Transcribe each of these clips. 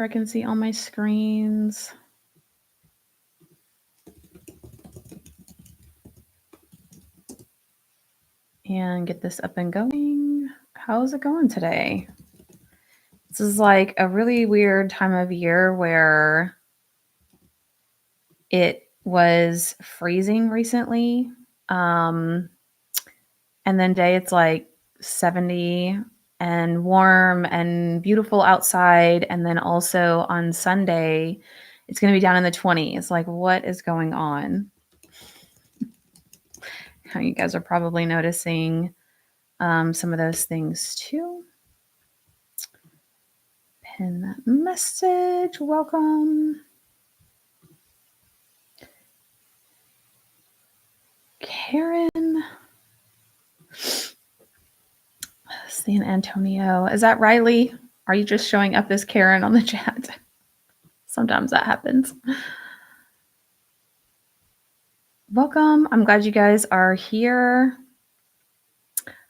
I can see all my screens. And get this up and going. How's it going today? This is like a really weird time of year where it was freezing recently. And then day it's like 70 and warm and beautiful outside. And then also on Sunday, it's going to be down in the 20s. Like, what is going on? You guys are probably noticing some of those things too. Pin that message. Welcome. Karen. San Antonio. Is that Riley? Are you just showing up as Karen on the chat? Sometimes that happens. Welcome. I'm glad you guys are here.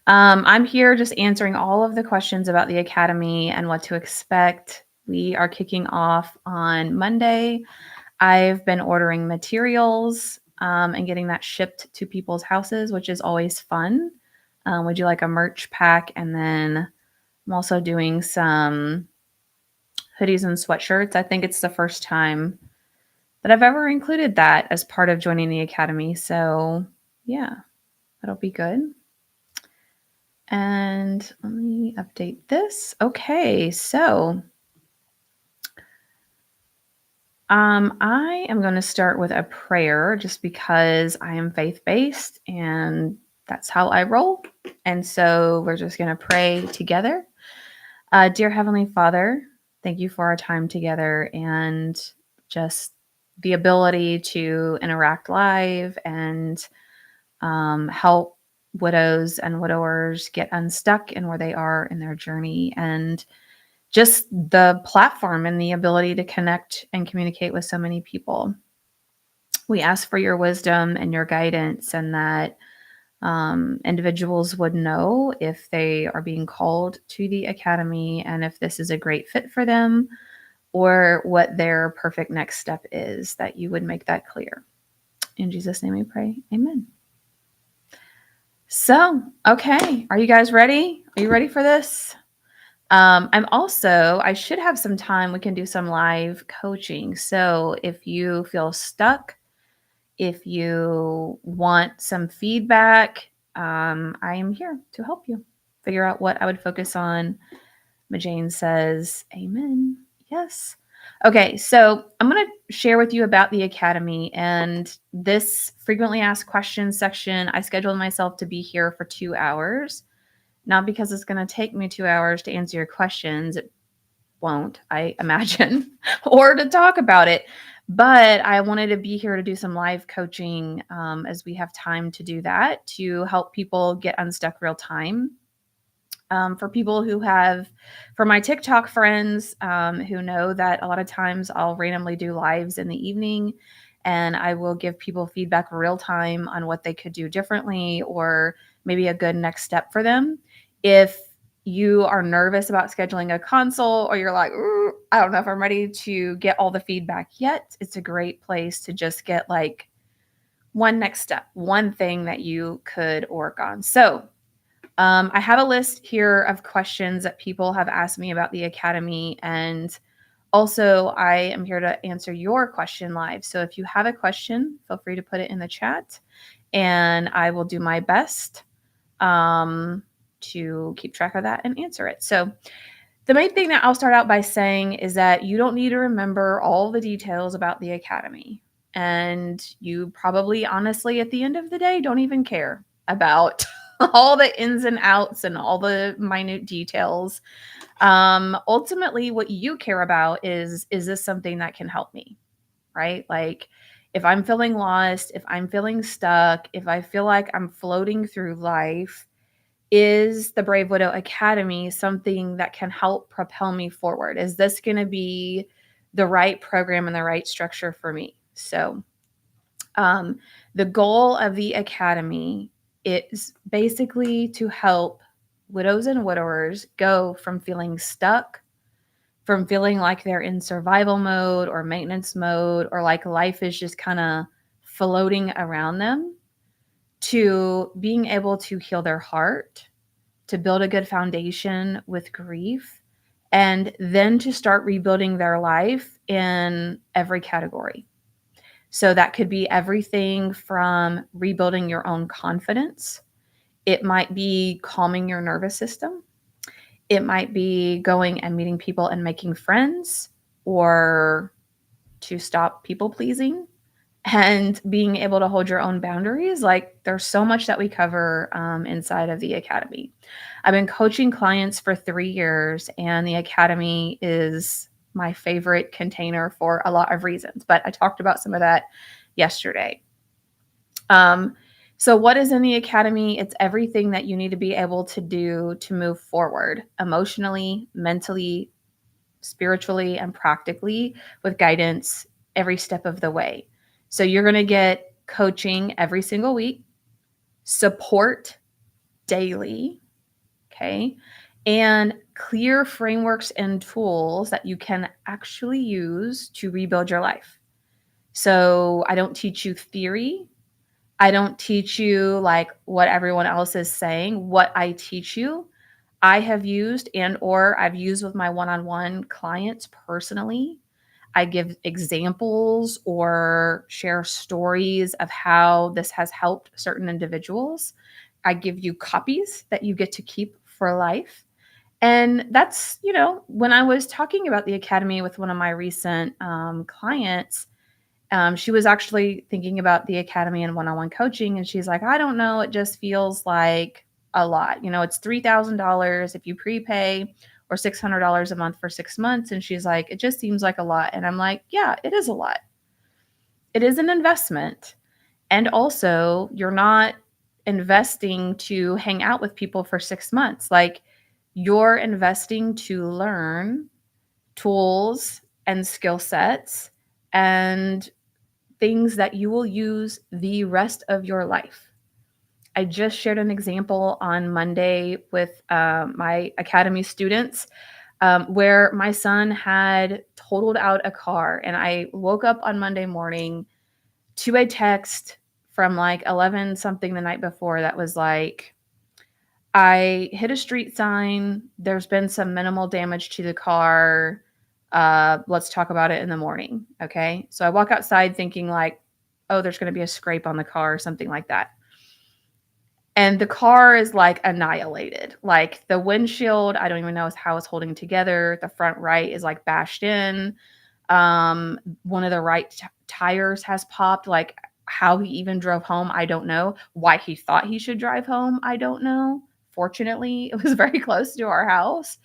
I'm here just answering all of the questions about the Academy and what to expect. We are kicking off on Monday. I've been ordering materials and getting that shipped to people's houses, which is always fun. We do like a merch pack, and then I'm also doing some hoodies and sweatshirts. I think it's the first time that I've ever included that as part of joining the Academy. So yeah, that'll be good. And let me update this. Okay, so I am going to start with a prayer just because I am faith-based and that's how I roll. And so we're just going to pray together. Dear Heavenly Father, thank you for our time together and just the ability to interact live and help widows and widowers get unstuck in where they are in their journey, and just the platform and the ability to connect and communicate with so many people. We ask for your wisdom and your guidance, and that individuals would know if they are being called to the Academy and if this is a great fit for them or what their perfect next step is, that you would make that clear. In Jesus' name we pray. Amen. So, okay. Are you guys ready? Are you ready for this? I should have some time. We can do some live coaching. So if you feel stuck, if you want some feedback, I am here to help you figure out what I would focus on. Majane says, amen. Yes. Okay, so I'm going to share with you about the Academy and this frequently asked questions section. I scheduled myself to be here for 2 hours, not because it's going to take me 2 hours to answer your questions. It won't, I imagine, or to talk about it. But I wanted to be here to do some live coaching as we have time to do that, to help people get unstuck real time. For my TikTok friends who know that a lot of times I'll randomly do lives in the evening and I will give people feedback real time on what they could do differently or maybe a good next step for them. If you are nervous about scheduling a consult or you're like, I don't know if I'm ready to get all the feedback yet, it's a great place to just get like one next step, one thing that you could work on. So I have a list here of questions that people have asked me about the Academy, and also I am here to answer your question live. So if you have a question, feel free to put it in the chat, and I will do my best to keep track of that and answer it. So the main thing that I'll start out by saying is that you don't need to remember all the details about the Academy, and you probably, honestly, at the end of the day, don't even care about all the ins and outs and all the minute details. Ultimately, what you care about is this something that can help me, right? Like if I'm feeling lost, if I'm feeling stuck, if I feel like I'm floating through life, is the Brave Widow Academy something that can help propel me forward? Is this going to be the right program and the right structure for me? So the goal of the Academy is basically to help widows and widowers go from feeling stuck, from feeling like they're in survival mode or maintenance mode, or like life is just kind of floating around them, to being able to heal their heart, to build a good foundation with grief, and then to start rebuilding their life in every category. So that could be everything from rebuilding your own confidence. It might be calming your nervous system. It might be going and meeting people and making friends, or to stop people pleasing and being able to hold your own boundaries. Like, there's so much that we cover inside of the Academy. I've been coaching clients for 3 years, and the Academy is my favorite container for a lot of reasons, but I talked about some of that yesterday. So what is in the Academy? It's everything that you need to be able to do to move forward emotionally, mentally, spiritually, and practically, with guidance every step of the way. So you're going to get coaching every single week, support daily, okay, and clear frameworks and tools that you can actually use to rebuild your life. So I don't teach you theory. I don't teach you like what everyone else is saying. What I teach you, I have used and or I've used with my one-on-one clients personally. I give examples or share stories of how this has helped certain individuals. I give you copies that you get to keep for life. And that's, when I was talking about the Academy with one of my recent clients, she was actually thinking about the Academy and one-on-one coaching. And she's like, I don't know. It just feels like a lot. It's $3,000 if you prepay, or $600 a month for 6 months. And she's like, it just seems like a lot. And I'm like, yeah, it is a lot. It is an investment. And also, you're not investing to hang out with people for 6 months. Like, you're investing to learn tools and skill sets and things that you will use the rest of your life. I just shared an example on Monday with my Academy students, where my son had totaled out a car. And I woke up on Monday morning to a text from like 11 something the night before that was like, I hit a street sign. There's been some minimal damage to the car. Let's talk about it in the morning. Okay. So I walk outside thinking like, oh, there's going to be a scrape on the car or something like that. And the car is like annihilated. Like, the windshield, I don't even know how it's holding together. The front right is like bashed in. One of the right tires has popped. Like, how he even drove home, I don't know. Why he thought he should drive home, I don't know. Fortunately, it was very close to our house.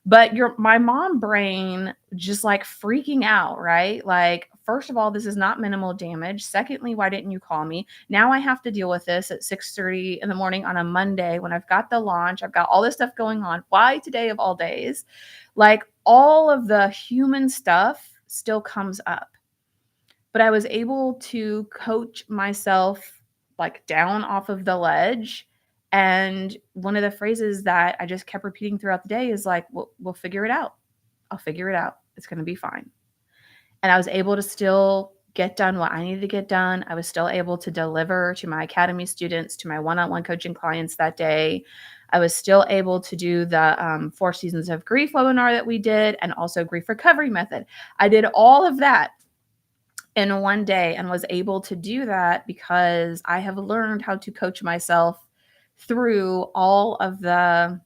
But my mom brain just like freaking out, right? Like, first of all, this is not minimal damage. Secondly, why didn't you call me? Now I have to deal with this at 6:30 in the morning on a Monday when I've got the launch. I've got all this stuff going on. Why today of all days? Like, all of the human stuff still comes up. But I was able to coach myself like down off of the ledge. And one of the phrases that I just kept repeating throughout the day is like, we'll figure it out. I'll figure it out. It's going to be fine. And I was able to still get done what I needed to get done. I was still able to deliver to my Academy students, to my one-on-one coaching clients that day. I was still able to do the 4 Seasons of Grief webinar that we did, and also grief recovery method. I did all of that in one day, and was able to do that because I have learned how to coach myself through all of the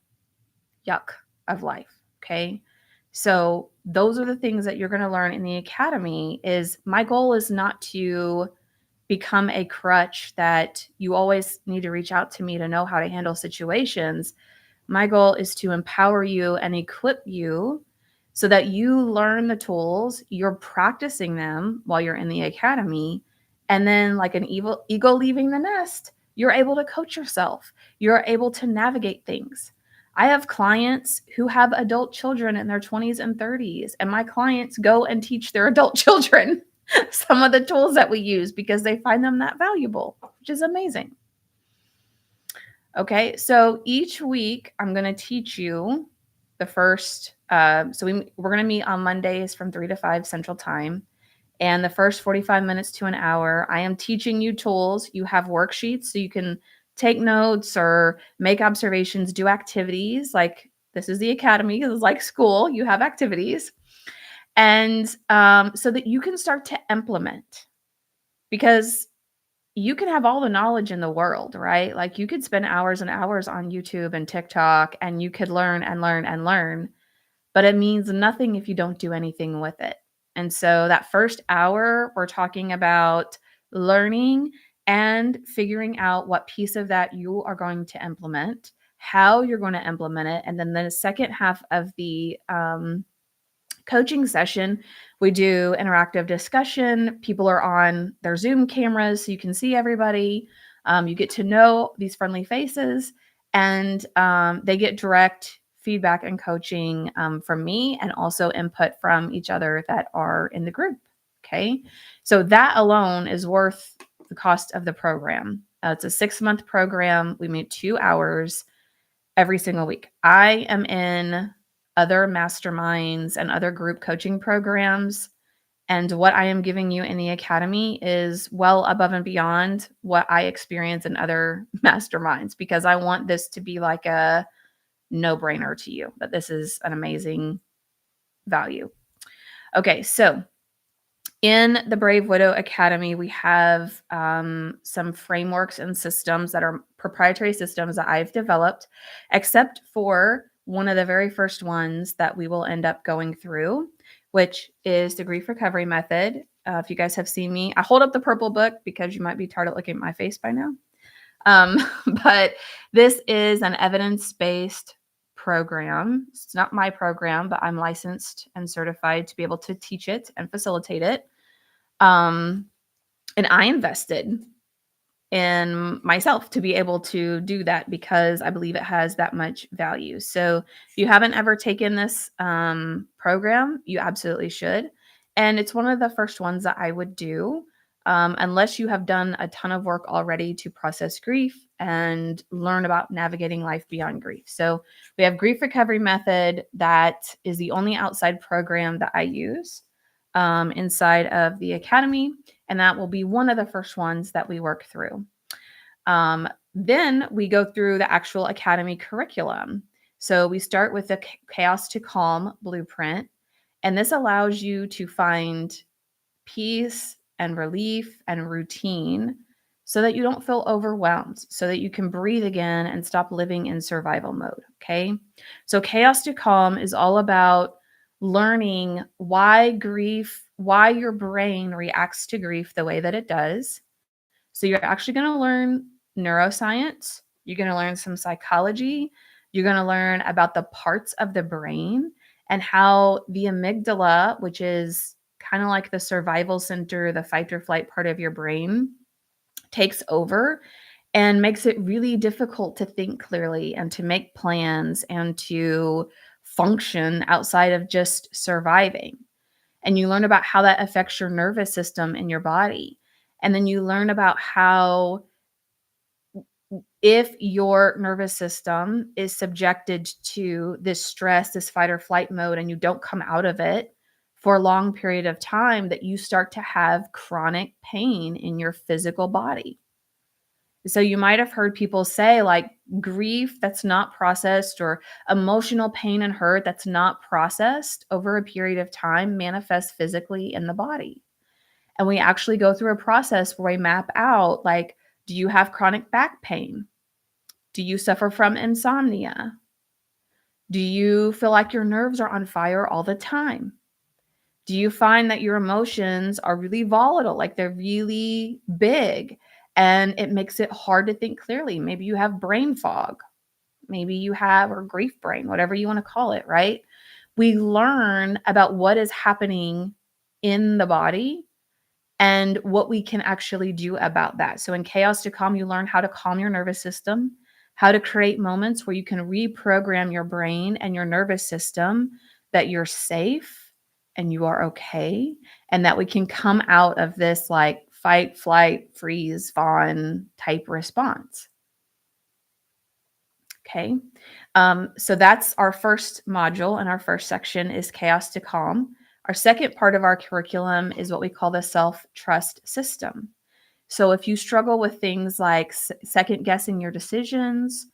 yuck of life. Okay. So those are the things that you're going to learn in the Academy. Is my goal is not to become a crutch that you always need to reach out to me to know how to handle situations. My goal is to empower you and equip you so that you learn the tools, you're practicing them while you're in the Academy. And then, like an eagle leaving the nest, you're able to coach yourself. You're able to navigate things. I have clients who have adult children in their 20s and 30s, and my clients go and teach their adult children some of the tools that we use because they find them that valuable, which is amazing. Okay, so each week I'm going to teach you the first We're going to meet on Mondays from 3 to 5 Central Time. And the first 45 minutes to an hour, I am teaching you tools. You have worksheets so you can take notes or make observations, do activities. Like this is the academy, this is like school. You have activities. And so that you can start to implement, because you can have all the knowledge in the world, right? Like you could spend hours and hours on YouTube and TikTok and you could learn and learn and learn, but it means nothing if you don't do anything with it. And so that first hour, we're talking about learning and figuring out what piece of that you are going to implement, how you're going to implement it. And then the second half of the coaching session, we do interactive discussion. People are on their Zoom cameras so you can see everybody. You get to know these friendly faces, and they get direct feedback and coaching from me, and also input from each other that are in the group. Okay. So that alone is worth the cost of the program. It's a 6-month program. We meet 2 hours every single week. I am in other masterminds and other group coaching programs. And what I am giving you in the academy is well above and beyond what I experience in other masterminds, because I want this to be like a no brainer to you that this is an amazing value. Okay, so in the Brave Widow Academy, we have some frameworks and systems that are proprietary systems that I've developed, except for one of the very first ones that we will end up going through, which is the grief recovery method. If you guys have seen me, I hold up the purple book because you might be tired of looking at my face by now. But this is an evidence-based program. It's not my program, but I'm licensed and certified to be able to teach it and facilitate it. And I invested in myself to be able to do that because I believe it has that much value. So if you haven't ever taken this program, you absolutely should. And it's one of the first ones that I would do, unless you have done a ton of work already to process grief and learn about navigating life beyond grief. So we have Grief Recovery Method. That is the only outside program that I use inside of the academy, and that will be one of the first ones that we work through. Then we go through the actual academy curriculum. So we start with the Chaos to Calm blueprint, and this allows you to find peace and relief and routine so that you don't feel overwhelmed, so that you can breathe again and stop living in survival mode. Okay. So Chaos to Calm is all about learning why your brain reacts to grief the way that it does. So you're actually going to learn neuroscience. You're going to learn some psychology. You're going to learn about the parts of the brain and how the amygdala, which is kind of like the survival center, the fight or flight part of your brain, takes over and makes it really difficult to think clearly and to make plans and to function outside of just surviving. And you learn about how that affects your nervous system in your body. And then you learn about how, if your nervous system is subjected to this stress, this fight or flight mode, and you don't come out of it for a long period of time, that you start to have chronic pain in your physical body. So you might have heard people say, like, grief that's not processed or emotional pain and hurt that's not processed over a period of time manifests physically in the body. And we actually go through a process where we map out, like, do you have chronic back pain? Do you suffer from insomnia? Do you feel like your nerves are on fire all the time? Do you find that your emotions are really volatile, like they're really big, and it makes it hard to think clearly? Maybe you have brain fog. Maybe you have, or grief brain, whatever you want to call it, right? We learn about what is happening in the body and what we can actually do about that. So in Chaos to Calm, you learn how to calm your nervous system, how to create moments where you can reprogram your brain and your nervous system that you're safe and you are okay, and that we can come out of this like fight, flight, freeze, fawn type response. Okay. So that's our first module, and our first section is chaos to calm. Our second part of our curriculum is what we call the self trust system. So if you struggle with things like second guessing your decisions,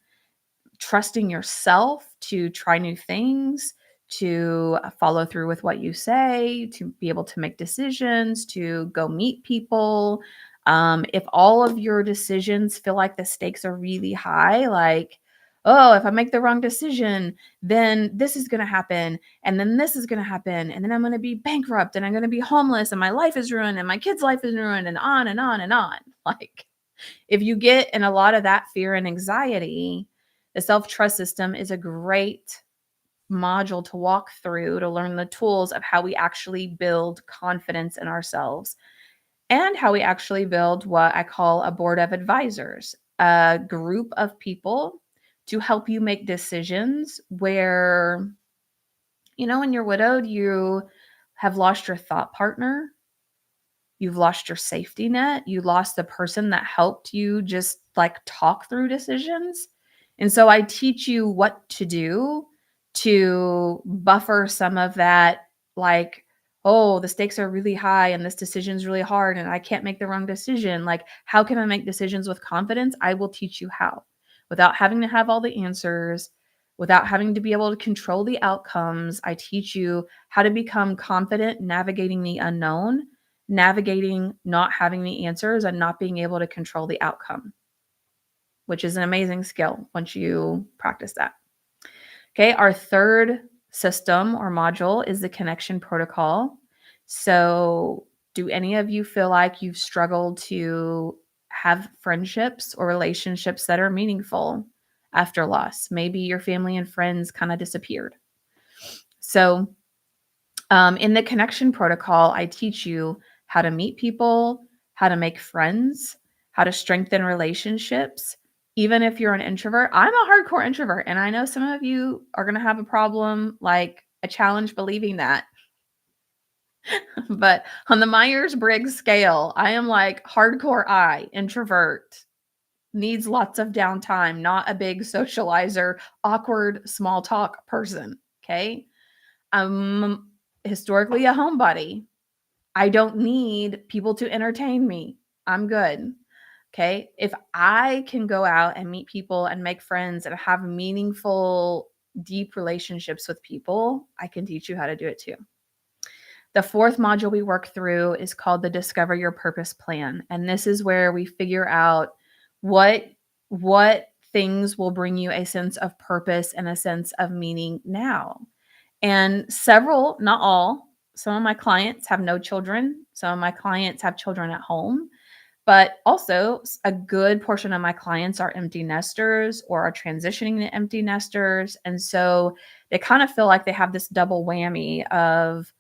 trusting yourself to try new things, to follow through with what you say, to be able to make decisions, to go meet people. If all of your decisions feel like the stakes are really high, like, oh, if I make the wrong decision, then this is going to happen. And then this is going to happen. And then I'm going to be bankrupt and I'm going to be homeless and my life is ruined and my kid's life is ruined and on and on and on. Like, if you get in a lot of that fear and anxiety, the self trust system is a great module to walk through to learn the tools of how we actually build confidence in ourselves and how we actually build what I call a board of advisors, a group of people to help you make decisions where, when you're widowed, you have lost your thought partner. You've lost your safety net. You lost the person that helped you just like talk through decisions. And so I teach you what to do to buffer some of that, like, oh, the stakes are really high and this decision's really hard and I can't make the wrong decision. Like, how can I make decisions with confidence? I will teach you how without having to have all the answers, without having to be able to control the outcomes. I teach you how to become confident navigating the unknown, navigating not having the answers and not being able to control the outcome, which is an amazing skill once you practice that. Okay, our third system or module is the connection protocol. So, do any of you feel like you've struggled to have friendships or relationships that are meaningful after loss? Maybe your family and friends kind of disappeared. So, in the connection protocol, I teach you how to meet people, how to make friends, how to strengthen relationships. Even if you're an introvert, I'm a hardcore introvert. And I know some of you are going to have a problem, like a challenge believing that. But on the Myers Briggs scale, I am like hardcore introvert, needs lots of downtime, not a big socializer, awkward small talk person. Okay. I'm historically a homebody. I don't need people to entertain me. I'm good. Okay. If I can go out and meet people and make friends and have meaningful, deep relationships with people, I can teach you how to do it too. The fourth module we work through is called the Discover Your Purpose Plan. And this is where we figure out what things will bring you a sense of purpose and a sense of meaning now. And several, not all, some of my clients have no children. Some of my clients have children at home. But also, a good portion of my clients are empty nesters or are transitioning to empty nesters. And so they kind of feel like they have this double whammy of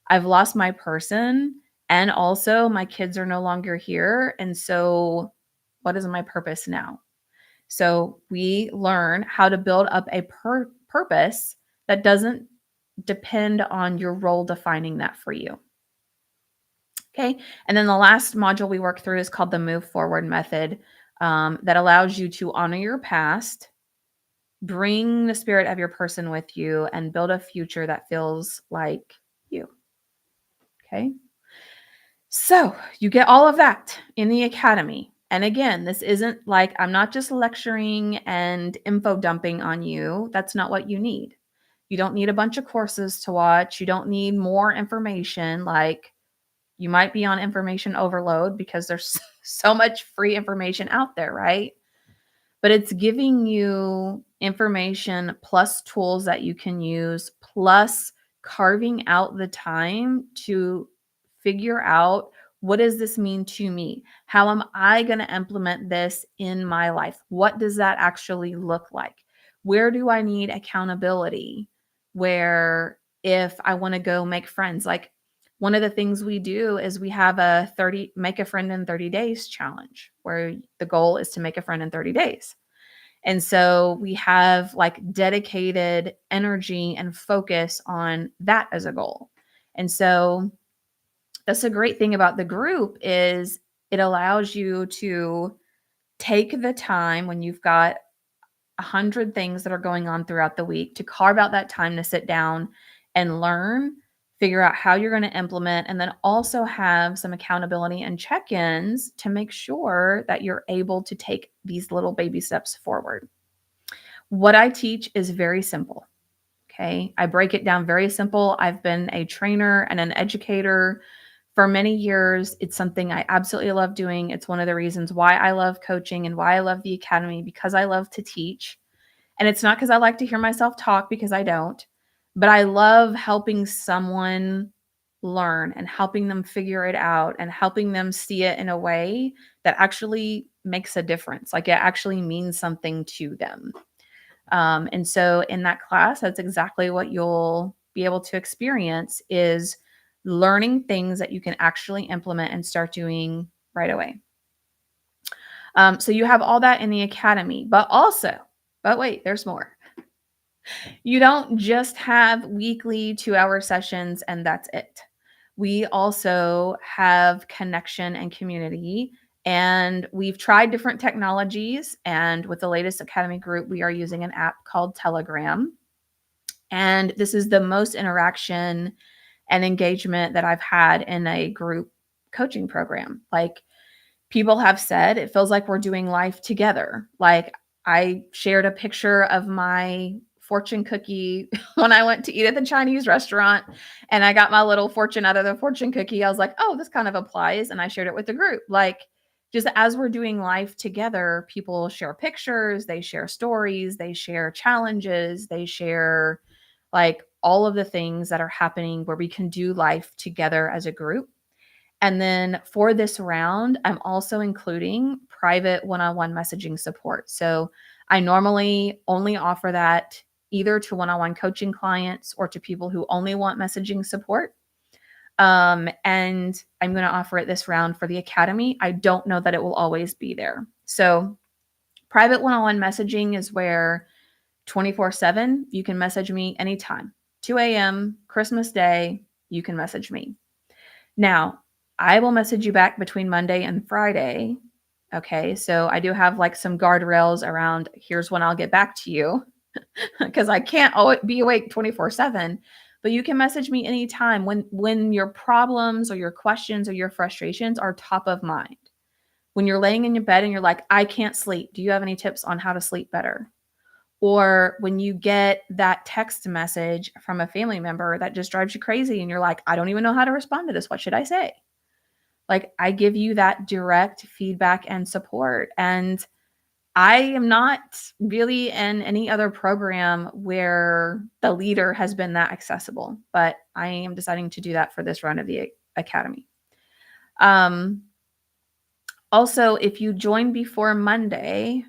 I've lost my person and also my kids are no longer here. And so, what is my purpose now? So, we learn how to build up a purpose that doesn't depend on your role defining that for you. Okay. And then the last module we work through is called the Move Forward method, that allows you to honor your past, bring the spirit of your person with you, and build a future that feels like you. Okay. So you get all of that in the academy. And again, this isn't like I'm not just lecturing and info dumping on you. That's not what you need. You don't need a bunch of courses to watch. You don't need more information. Like, you might be on information overload because there's so much free information out there, right? But it's giving you information plus tools that you can use, plus carving out the time to figure out, what does this mean to me? How am I going to implement this in my life? What does that actually look like? Where do I need accountability? Where, if I want to go make friends, like, one of the things we do is we have a make a friend in 30 days challenge, where the goal is to make a friend in 30 days. And so we have like dedicated energy and focus on that as a goal. And so that's a great thing about the group is it allows you to take the time when you've got 100 things that are going on throughout the week, to carve out that time to sit down and learn, figure out how you're going to implement, and then also have some accountability and check-ins to make sure that you're able to take these little baby steps forward. What I teach is very simple. Okay. I break it down very simple. I've been a trainer and an educator for many years. It's something I absolutely love doing. It's one of the reasons why I love coaching and why I love the academy, because I love to teach. And it's not because I like to hear myself talk, because I don't, but I love helping someone learn and helping them figure it out and helping them see it in a way that actually makes a difference. Like it actually means something to them. And so in that class, that's exactly what you'll be able to experience, is learning things that you can actually implement and start doing right away. So you have all that in the academy, but wait, there's more. You don't just have weekly 2-hour sessions and that's it. We also have connection and community, and we've tried different technologies. And with the latest academy group, we are using an app called Telegram. And this is the most interaction and engagement that I've had in a group coaching program. Like, people have said it feels like we're doing life together. Like, I shared a picture of my fortune cookie when I went to eat at the Chinese restaurant, and I got my little fortune out of the fortune cookie. I was like, oh, this kind of applies. And I shared it with the group. Like, just as we're doing life together, people share pictures, they share stories, they share challenges, they share like all of the things that are happening where we can do life together as a group. And then for this round, I'm also including private one-on-one messaging support. So I normally only offer that either to one-on-one coaching clients or to people who only want messaging support. And I'm going to offer it this round for the academy. I don't know that it will always be there. So private one-on-one messaging is where 24/7, you can message me anytime. 2 a.m., Christmas Day, you can message me. Now, I will message you back between Monday and Friday. Okay, so I do have like some guardrails around here's when I'll get back to you, because I can't always be awake 24/7. But you can message me anytime when your problems or your questions or your frustrations are top of mind. When you're laying in your bed and you're like, I can't sleep. Do you have any tips on how to sleep better? Or when you get that text message from a family member that just drives you crazy and you're like, I don't even know how to respond to this. What should I say? Like, I give you that direct feedback and support. And I am not really in any other program where the leader has been that accessible, but I am deciding to do that for this run of the academy. Also, if you join before Monday,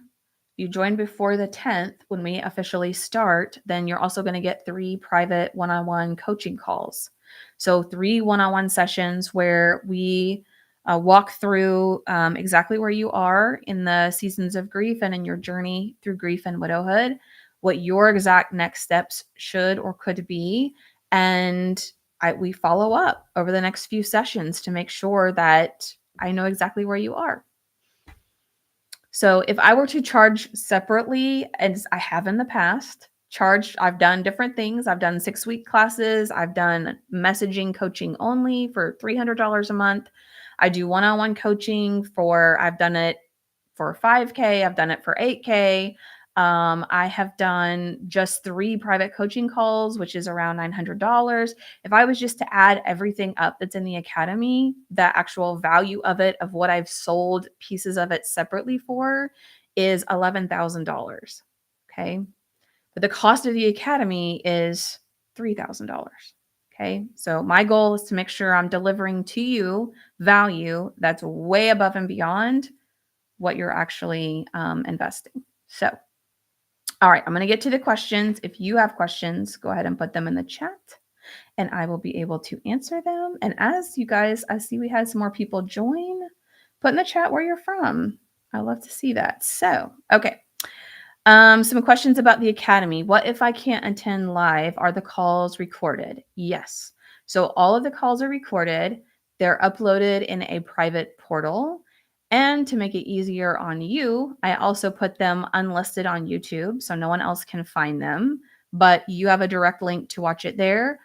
you join before the 10th when we officially start, then you're also going to get 3 private one-on-one coaching calls. So 3 one-on-one sessions where we walk through exactly where you are in the seasons of grief and in your journey through grief and widowhood, what your exact next steps should or could be. And we follow up over the next few sessions to make sure that I know exactly where you are. So if I were to charge separately, as I have in the past, I've done different things. I've done 6-week classes. I've done messaging coaching only for $300 a month. I do one-on-one coaching I've done it for 5K. I've done it for 8K. I have done just 3 private coaching calls, which is around $900. If I was just to add everything up that's in the academy, the actual value of it, of what I've sold pieces of it separately for, is $11,000. Okay. But the cost of the academy is $3,000. Okay. So my goal is to make sure I'm delivering to you value that's way above and beyond what you're actually investing. So, all right, I'm going to get to the questions. If you have questions, go ahead and put them in the chat and I will be able to answer them. And as you guys, I see we had some more people join. Put in the chat where you're from. I love to see that. So, okay. Some questions about the academy. What if I can't attend live? Are the calls recorded? Yes. So all of the calls are recorded. They're uploaded in a private portal. And to make it easier on you, I also put them unlisted on YouTube so no one else can find them, but you have a direct link to watch it there.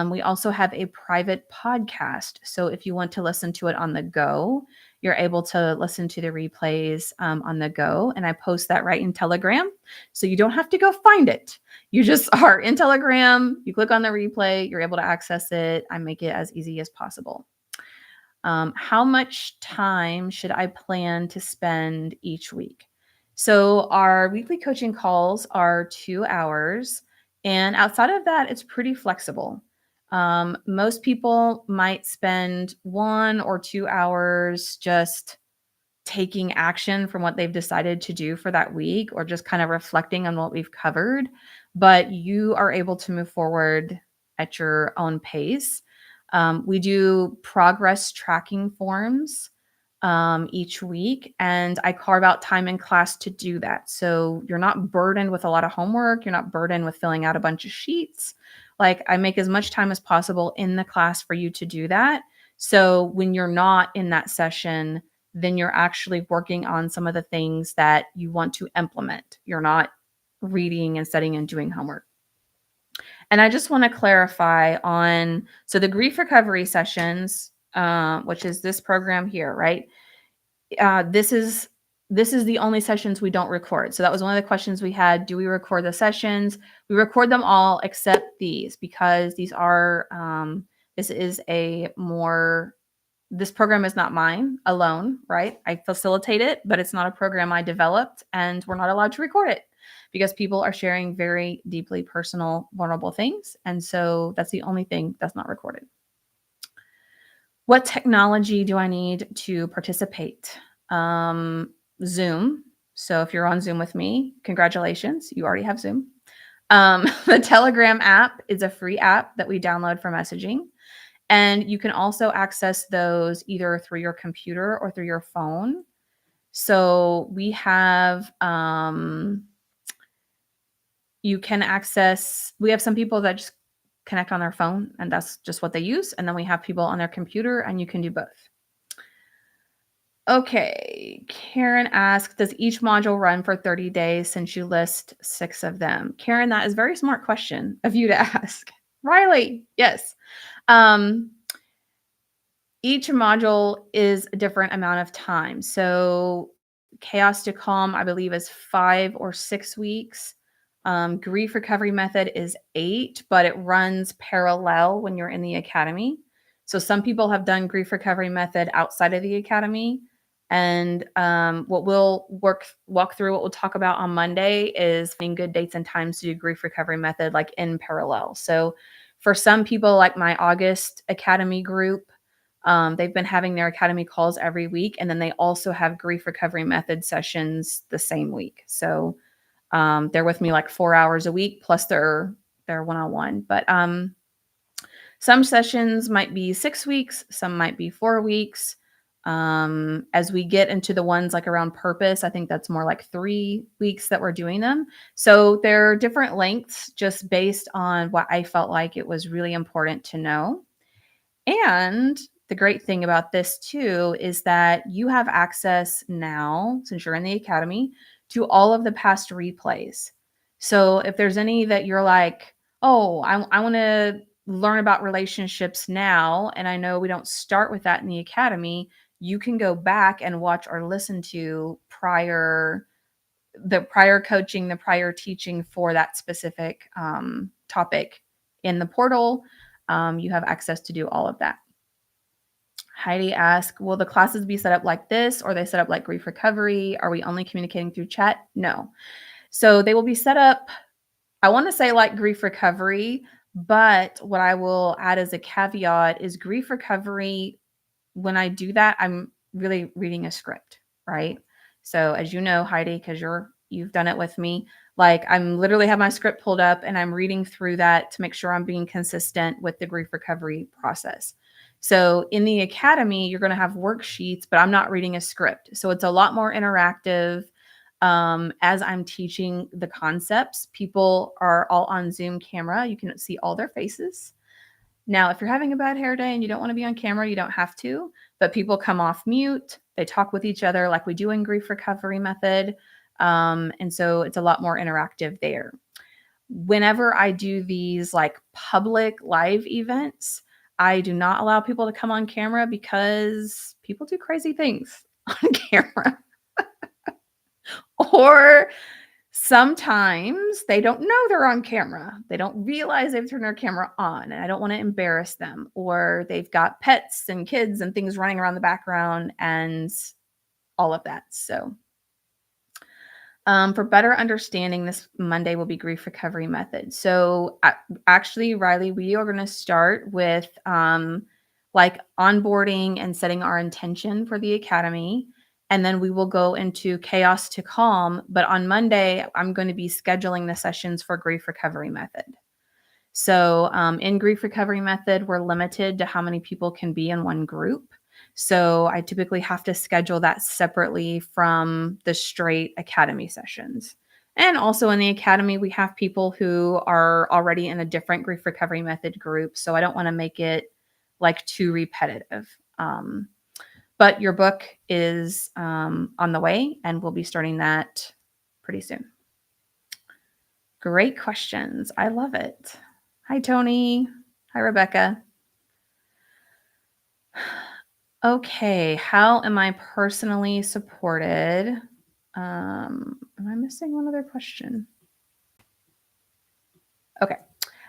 We also have a private podcast. So if you want to listen to it on the go, you're able to listen to the replays on the go. And I post that right in Telegram. So you don't have to go find it. You just are in Telegram, you click on the replay, you're able to access it. I make it as easy as possible. How much time should I plan to spend each week? So, our weekly coaching calls are 2 hours. And outside of that, it's pretty flexible. Most people might spend 1 or 2 hours just taking action from what they've decided to do for that week or just kind of reflecting on what we've covered. But you are able to move forward at your own pace. We do progress tracking forms each week, and I carve out time in class to do that. So you're not burdened with a lot of homework. You're not burdened with filling out a bunch of sheets. Like, I make as much time as possible in the class for you to do that. So when you're not in that session, then you're actually working on some of the things that you want to implement. You're not reading and studying and doing homework. And I just want to clarify on so the grief recovery sessions, which is this program here, right? This is the only sessions we don't record. So that was one of the questions we had. Do we record the sessions? We record them all except these because these are this is a more this program is not mine alone, right? I facilitate it, but it's not a program I developed, and we're not allowed to record it because people are sharing very deeply personal, vulnerable things. And so that's the only thing that's not recorded. What technology do I need to participate? Zoom. So if you're on Zoom with me, congratulations, you already have Zoom. The Telegram app is a free app that we download for messaging. And you can also access those either through your computer or through your phone. So we have we have some people that just connect on their phone and that's just what they use. And then we have people on their computer and you can do both. Okay, Karen asked, does each module run for 30 days since you list 6 of them? Karen, that is a very smart question of you to ask. Riley, yes. Each module is a different amount of time. So Chaos to Calm, I believe, is 5 or 6 weeks. Grief Recovery Method is 8, but it runs parallel when you're in the academy. So some people have done Grief Recovery Method outside of the academy. And what we'll walk through, what we'll talk about on Monday is finding good dates and times to do Grief Recovery Method like in parallel. So for some people, like my August Academy group, they've been having their academy calls every week, and then they also have Grief Recovery Method sessions the same week. So they're with me like 4 hours a week plus their one-on-one. But some sessions might be 6 weeks, some might be 4 weeks. As we get into the ones like around purpose, I think that's more like 3 weeks that we're doing them. So they're different lengths just based on what I felt like it was really important to know. And the great thing about this too is that you have access now, since you're in the academy, to all of the past replays. So if there's any that you're like, oh, I want to learn about relationships now, and I know we don't start with that in the academy, you can go back and watch or listen to the prior coaching, the prior teaching for that specific topic in the portal. You have access to do all of that. Heidi asked, will the classes be set up like this or are they set up like grief recovery? Are we only communicating through chat? No. So they will be set up, I want to say like grief recovery, but what I will add as a caveat is grief recovery. When I do that, I'm really reading a script, right? So as you know, Heidi, because you've done it with me, like I'm literally have my script pulled up and I'm reading through that to make sure I'm being consistent with the grief recovery process. So in the academy, you're going to have worksheets, but I'm not reading a script. So it's a lot more interactive. As I'm teaching the concepts, people are all on Zoom camera. You can see all their faces. Now, if you're having a bad hair day and you don't want to be on camera, you don't have to, but people come off mute. They talk with each other like we do in Grief Recovery Method. And so it's a lot more interactive there. Whenever I do these like public live events, I do not allow people to come on camera because people do crazy things on camera. Or sometimes they don't know they're on camera. They don't realize they've turned their camera on, and I don't want to embarrass them. Or they've got pets and kids and things running around the background and all of that. So, for better understanding, this Monday will be Grief Recovery Method. So, actually, Riley, we are going to start with like onboarding and setting our intention for the academy. And then we will go into chaos to calm. But on Monday, I'm going to be scheduling the sessions for Grief Recovery Method. So, in Grief Recovery Method, we're limited to how many people can be in one group. So I typically have to schedule that separately from the straight academy sessions. And also in the academy, we have people who are already in a different Grief Recovery Method group. So I don't want to make it like too repetitive. But your book is on the way, and we'll be starting that pretty soon. Great questions. I love it. Hi, Tony. Hi, Rebecca. Okay, how am I personally supported? Am I missing one other question? Okay.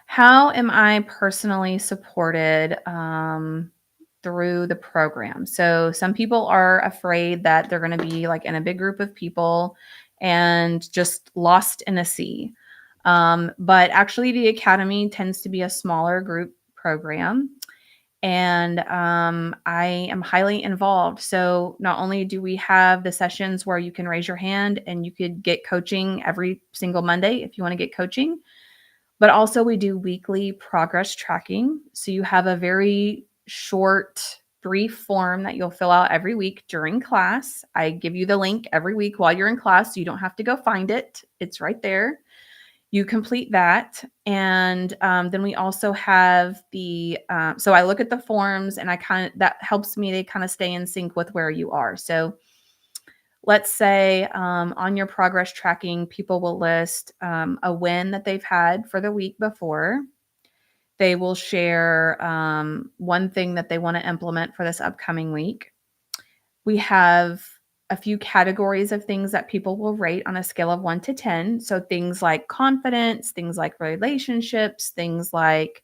How am I personally supported through the program? So some people are afraid that they're going to be like in a big group of people and just lost in a sea. But actually, the academy tends to be a smaller group program. And I am highly involved. So not only do we have the sessions where you can raise your hand and you could get coaching every single Monday if you want to get coaching, but also we do weekly progress tracking. So you have a very short, brief form that you'll fill out every week during class. I give you the link every week while you're in class, so you don't have to go find it. It's right there. You complete that. And then we also have so I look at the forms and that helps me to kind of stay in sync with where you are. So let's say on your progress tracking, people will list a win that they've had for the week before. They will share one thing that they want to implement for this upcoming week. We have a few categories of things that people will rate on a scale of 1 to 10. So things like confidence, things like relationships, things like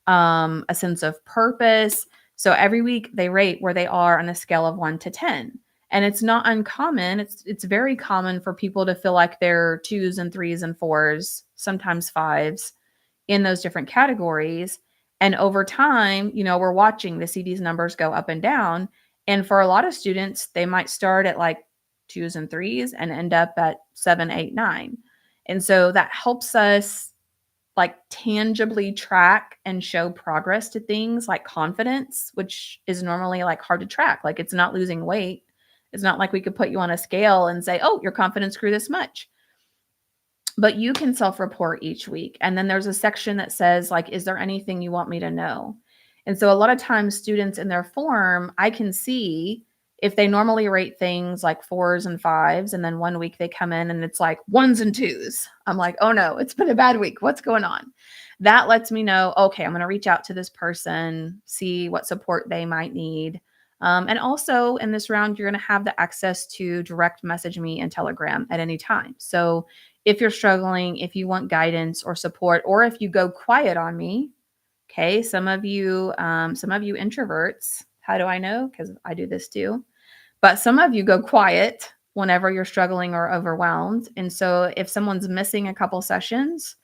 a sense of purpose. So every week they rate where they are on a scale of 1 to 10. And it's not uncommon. It's very common for people to feel like they're 2s and 3s and 4s, sometimes 5s in those different categories. And over time, we're watching to see these numbers go up and down. And for a lot of students, they might start at like 2s and 3s and end up at 7, 8, 9. And so that helps us like tangibly track and show progress to things like confidence, which is normally like hard to track. Like it's not losing weight. It's not like we could put you on a scale and say, oh, your confidence grew this much. But you can self-report each week. And then there's a section that says, like, is there anything you want me to know? And so a lot of times students in their form, I can see if they normally rate things like 4s and 5s, and then one week they come in and it's like 1s and 2s. I'm like, oh no, it's been a bad week. What's going on? That lets me know, okay, I'm going to reach out to this person, see what support they might need. And also in this round, you're going to have the access to direct message me in Telegram at any time. So if you're struggling, if you want guidance or support, or if you go quiet on me, okay, some of you introverts, how do I know? Because I do this too. But some of you go quiet whenever you're struggling or overwhelmed. And so if someone's missing a couple sessions,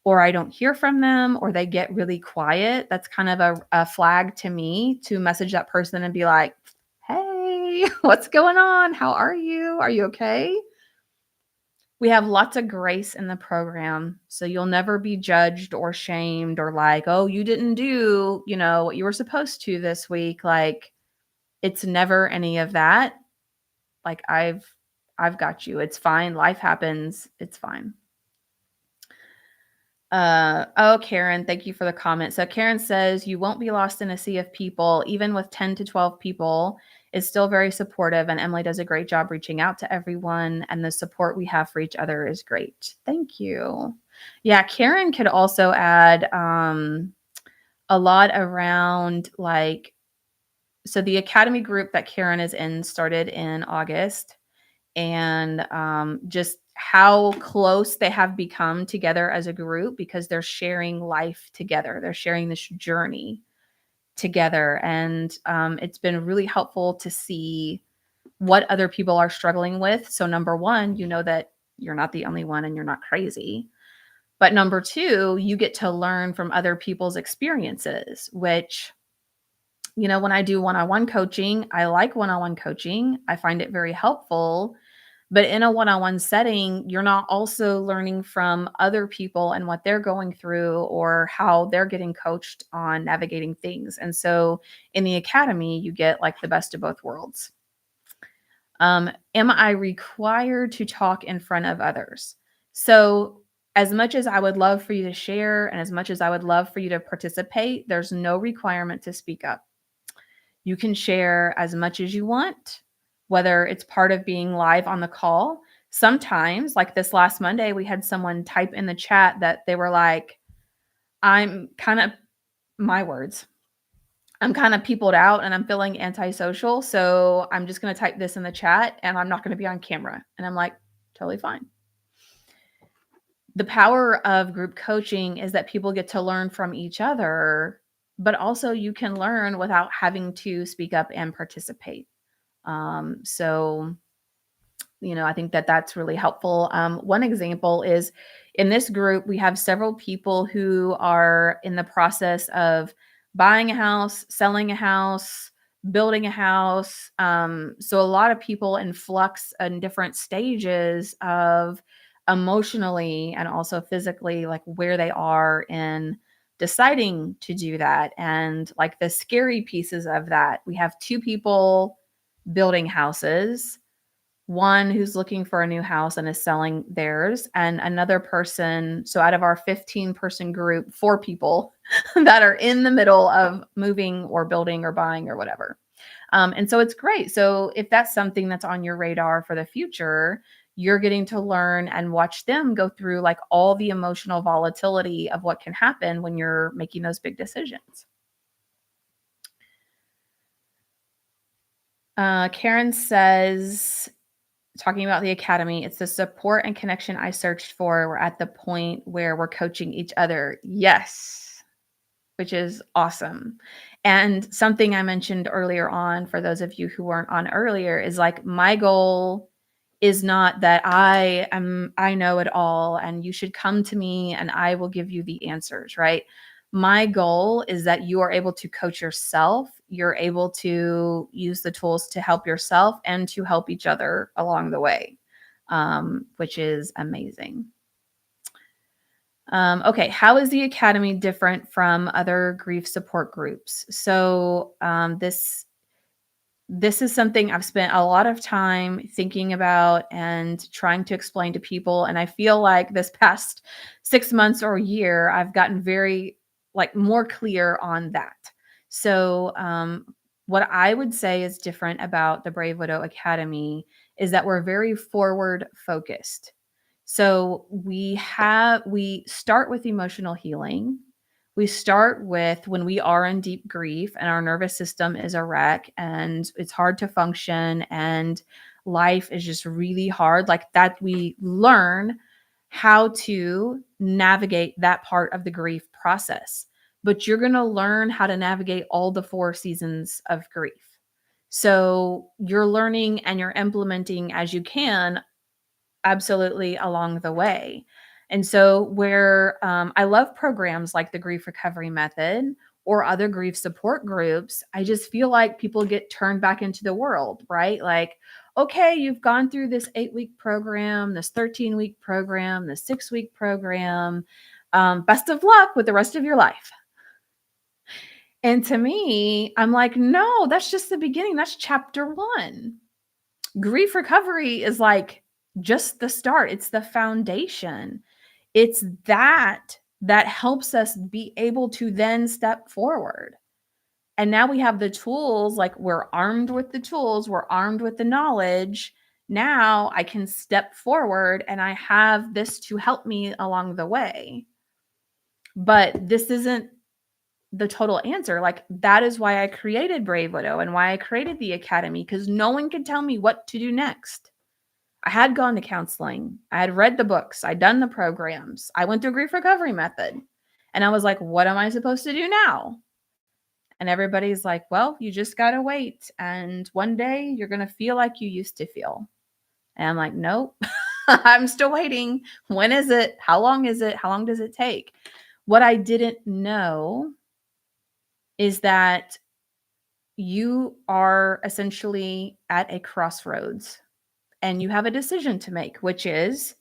or I don't hear from them, or they get really quiet, that's kind of a flag to me to message that person and be like, hey, what's going on? How are you? Are you okay? We have lots of grace in the program. So you'll never be judged or shamed or like, oh, you didn't do, what you were supposed to this week. Like it's never any of that. Like I've got you. It's fine. Life happens. It's fine. Oh, Karen, thank you for the comment. So Karen says you won't be lost in a sea of people, even with 10 to 12 people. is still very supportive, and Emily does a great job reaching out to everyone, and the support we have for each other is great. Thank you. Yeah, Karen could also add a lot around like, so the academy group that Karen is in started in August, and just how close they have become together as a group because they're sharing life together. They're sharing this journey together. And it's been really helpful to see what other people are struggling with. So, number one, you know that you're not the only one and you're not crazy. But number two, you get to learn from other people's experiences, which, when I do one on one coaching, I like one on one coaching. I find it very helpful. But in a one on one setting, you're not also learning from other people and what they're going through or how they're getting coached on navigating things. And so in the academy, you get like the best of both worlds. Am I required to talk in front of others? So, as much as I would love for you to share and as much as I would love for you to participate, there's no requirement to speak up. You can share as much as you want, whether it's part of being live on the call. Sometimes, like this last Monday, we had someone type in the chat that they were like, I'm kind of, my words, I'm kind of peopled out and I'm feeling antisocial. So I'm just going to type this in the chat and I'm not going to be on camera. And I'm like, totally fine. The power of group coaching is that people get to learn from each other, but also you can learn without having to speak up and participate. So, I think that that's really helpful. One example is in this group, we have several people who are in the process of buying a house, selling a house, building a house. So a lot of people in flux in different stages of emotionally and also physically, like where they are in deciding to do that. And like the scary pieces of that, we have two people building houses, one who's looking for a new house and is selling theirs, and another person. So out of our 15-person group, 4 people that are in the middle of moving or building or buying or whatever. And so it's great. So if that's something that's on your radar for the future, you're getting to learn and watch them go through like all the emotional volatility of what can happen when you're making those big decisions. Karen says, talking about the academy, it's the support and connection I searched for. We're at the point where we're coaching each other. Yes, which is awesome. And something I mentioned earlier on, for those of you who weren't on earlier, is like my goal is not that I know it all and you should come to me and I will give you the answers, right? My goal is that you are able to coach yourself. You're able to use the tools to help yourself and to help each other along the way, which is amazing. Okay, how is the academy different from other grief support groups? So this is something I've spent a lot of time thinking about and trying to explain to people. And I feel like this past 6 months or a year, I've gotten very more clear on that. So what I would say is different about the Brave Widow Academy is that we're very forward focused. So we start with emotional healing. We start with when we are in deep grief and our nervous system is a wreck and it's hard to function and life is just really hard. Like that, we learn how to navigate that part of the grief process. But you're going to learn how to navigate all the 4 seasons of grief. So you're learning and you're implementing as you can, absolutely, along the way. And so, where I love programs like the Grief Recovery Method or other grief support groups, I just feel like people get turned back into the world, right? Like, okay, you've gone through this 8-week program, this 13-week program, this 6-week program. Best of luck with the rest of your life. And to me, I'm like, no, that's just the beginning. That's chapter 1. Grief recovery is like just the start. It's the foundation. It's that helps us be able to then step forward. And now we have the tools, like we're armed with the tools, we're armed with the knowledge. Now I can step forward and I have this to help me along the way. But this isn't the total answer. Like, that is why I created Brave Widow and why I created the academy, because no one could tell me what to do next. I had gone to counseling. I had read the books. I'd done the programs. I went through grief recovery method. And I was like, what am I supposed to do now? And everybody's like, well, you just got to wait. And one day you're going to feel like you used to feel. And I'm like, nope, I'm still waiting. When is it? How long is it? How long does it take? What I didn't know is that you are essentially at a crossroads and you have a decision to make, which is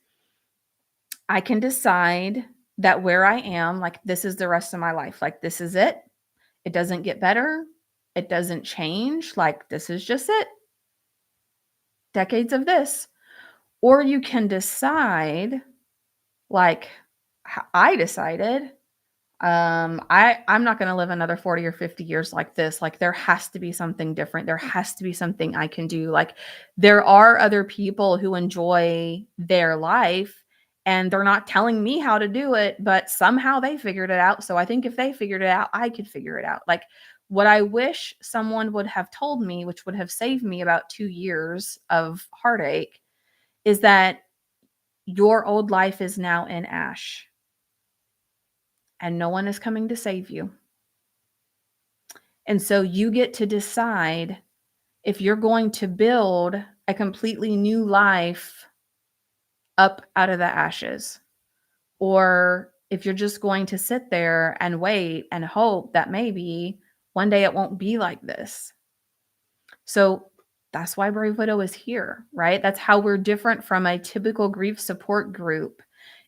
I can decide that where I am, like, this is the rest of my life. Like, this is it. It doesn't get better. It doesn't change. Like, this is just it. Decades of this. Or you can decide, like I decided, I'm not going to live another 40 or 50 years like this. Like, there has to be something different. There has to be something I can do. Like, there are other people who enjoy their life and they're not telling me how to do it, but somehow they figured it out. So I think if they figured it out, I could figure it out. Like, what I wish someone would have told me, which would have saved me about 2 years of heartache, is that your old life is now in ash and no one is coming to save you. And so you get to decide if you're going to build a completely new life up out of the ashes, or if you're just going to sit there and wait and hope that maybe one day it won't be like this. So that's why Brave Widow is here, right? That's how we're different from a typical grief support group,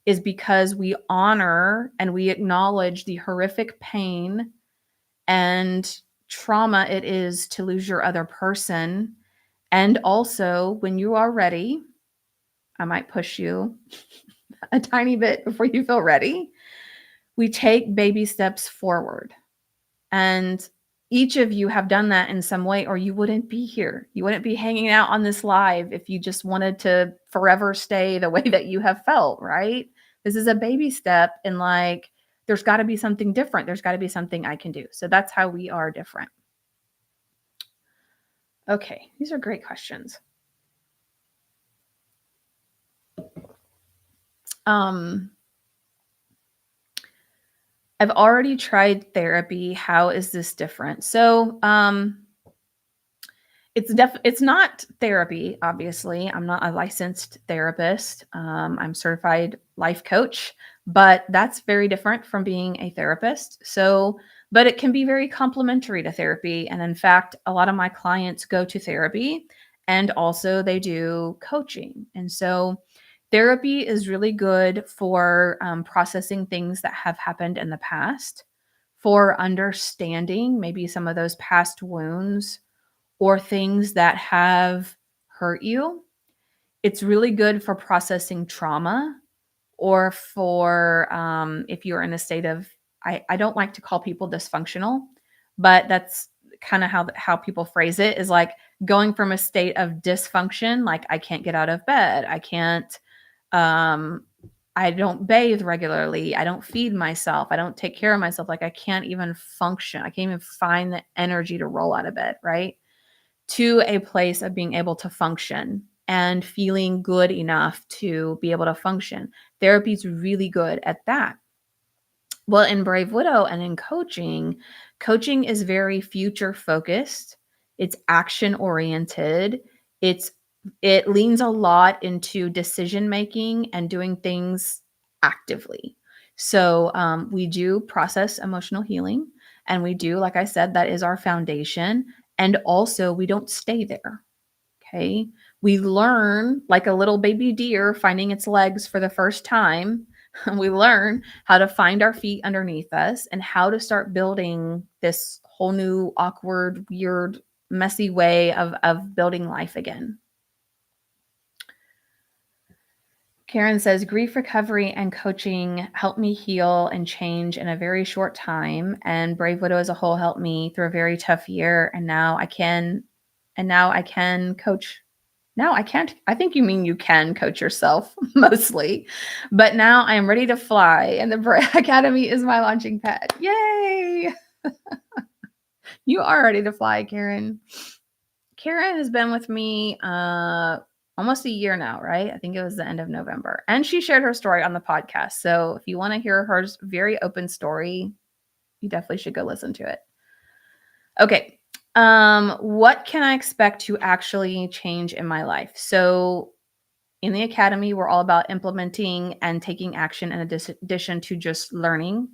is because we honor and we acknowledge the horrific pain and trauma it is to lose your other person. And also, when you are ready, I might push you a tiny bit before you feel ready. We take baby steps forward. And each of you have done that in some way, or you wouldn't be here. You wouldn't be hanging out on this live if you just wanted to forever stay the way that you have felt, right? This is a baby step, and like, there's got to be something different. There's got to be something I can do. So that's how we are different. Okay, these are great questions. I've already tried therapy. How is this different? So, it's not therapy, obviously. I'm not a licensed therapist. I'm certified life coach, but that's very different from being a therapist. So, but it can be very complementary to therapy. And in fact, a lot of my clients go to therapy and also they do coaching. And so therapy is really good for processing things that have happened in the past, for understanding maybe some of those past wounds or things that have hurt you. It's really good for processing trauma, or for if you're in a state of, I don't like to call people dysfunctional, but that's kind of how people phrase it, is like going from a state of dysfunction, like I can't get out of bed, I can't, I don't bathe regularly, I don't feed myself, I don't take care of myself, like I can't even function, I can't even find the energy to roll out of bed, right? To a place of being able to function and feeling good enough to be able to function. Therapy is really good at that. Well, in Brave Widow and in coaching, coaching is very future focused. It's action oriented. It leans a lot into decision making and doing things actively. So we do process emotional healing, and we do, like I said, that is our foundation. And also, we don't stay there. Okay. We learn, like a little baby deer finding its legs for the first time. We learn how to find our feet underneath us and how to start building this whole new, awkward, weird, messy way of building life again. Karen says, grief recovery and coaching helped me heal and change in a very short time. And Brave Widow as a whole helped me through a very tough year. And now I can coach. No, I can't. I think you mean you can coach yourself mostly, but now I am ready to fly, and the Brave Academy is my launching pad. Yay! You are ready to fly, Karen. Karen has been with me almost a year now, right? I think it was the end of November. And she shared her story on the podcast. So if you want to hear her very open story, you definitely should go listen to it. Okay. What can I expect to actually change in my life? So in the academy, we're all about implementing and taking action in addition to just learning.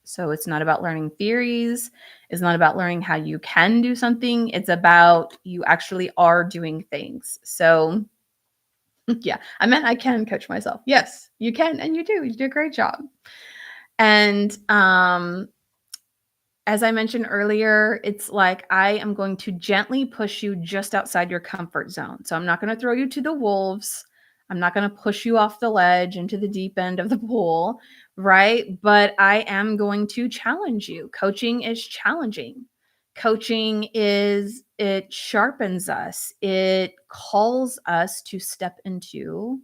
So it's not about learning theories. It's not about learning how you can do something. It's about you actually are doing things. So yeah, I meant I can coach myself. Yes, you can, and you do. You do a great job. And as I mentioned earlier, it's like I am going to gently push you just outside your comfort zone. So I'm not going to throw you to the wolves. I'm not going to push you off the ledge into the deep end of the pool, right? But I am going to challenge you. Coaching is challenging. It sharpens us. It calls us to step into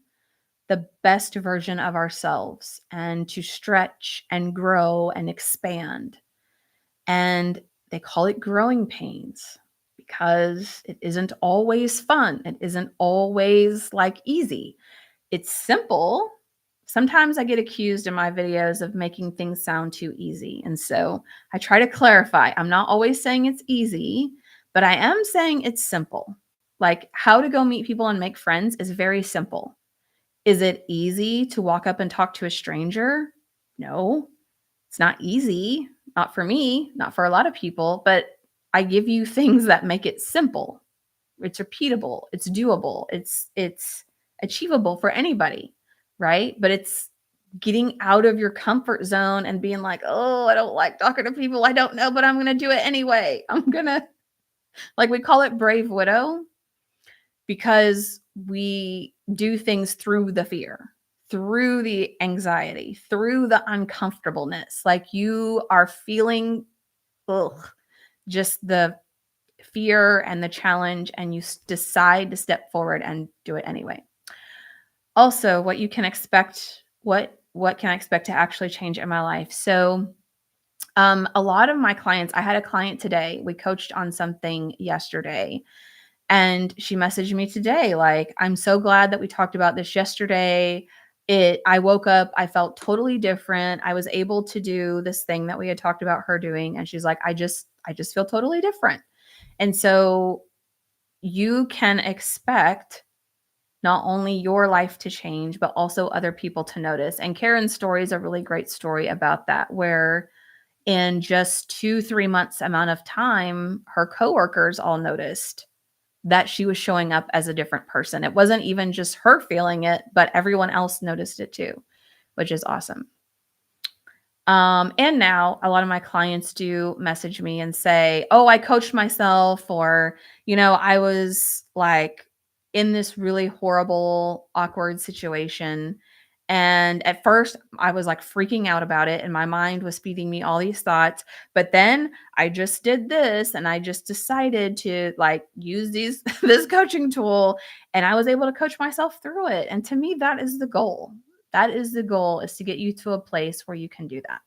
the best version of ourselves and to stretch and grow and expand. And they call it growing pains because it isn't always fun. It isn't always like easy. It's simple. Sometimes I get accused in my videos of making things sound too easy. And so I try to clarify. I'm not always saying it's easy, but I am saying it's simple. Like how to go meet people and make friends is very simple. Is it easy to walk up and talk to a stranger? No, it's not easy. Not for me, not for a lot of people, but I give you things that make it simple. It's repeatable, it's doable, it's achievable for anybody, right? But it's getting out of your comfort zone and being like, "Oh, I don't like talking to people I don't know, but I'm going to do it anyway." I'm going to like we call it Brave Widow because we do things through the fear, through the anxiety, through the uncomfortableness. Like you are feeling ugh, just the fear and the challenge, and you decide to step forward and do it anyway. Also, what can I expect to actually change in my life? So a lot of my clients, I had a client today, we coached on something yesterday, and she messaged me today like, I'm so glad that we talked about this yesterday. I woke up, I felt totally different. I was able to do this thing that we had talked about her doing. And she's like, I just feel totally different. And so you can expect not only your life to change, but also other people to notice. And Karen's story is a really great story about that, where in just 2-3 months amount of time, her coworkers all noticed that she was showing up as a different person. It wasn't even just her feeling it, but everyone else noticed it too, which is awesome. And now a lot of my clients do message me and say, "Oh, I coached myself," or, I was like in this really horrible, awkward situation. And at first, I was like freaking out about it, and my mind was feeding me all these thoughts. But then I just did this, and I just decided to like use this coaching tool, and I was able to coach myself through it. And to me, that is the goal. That is the goal, is to get you to a place where you can do that.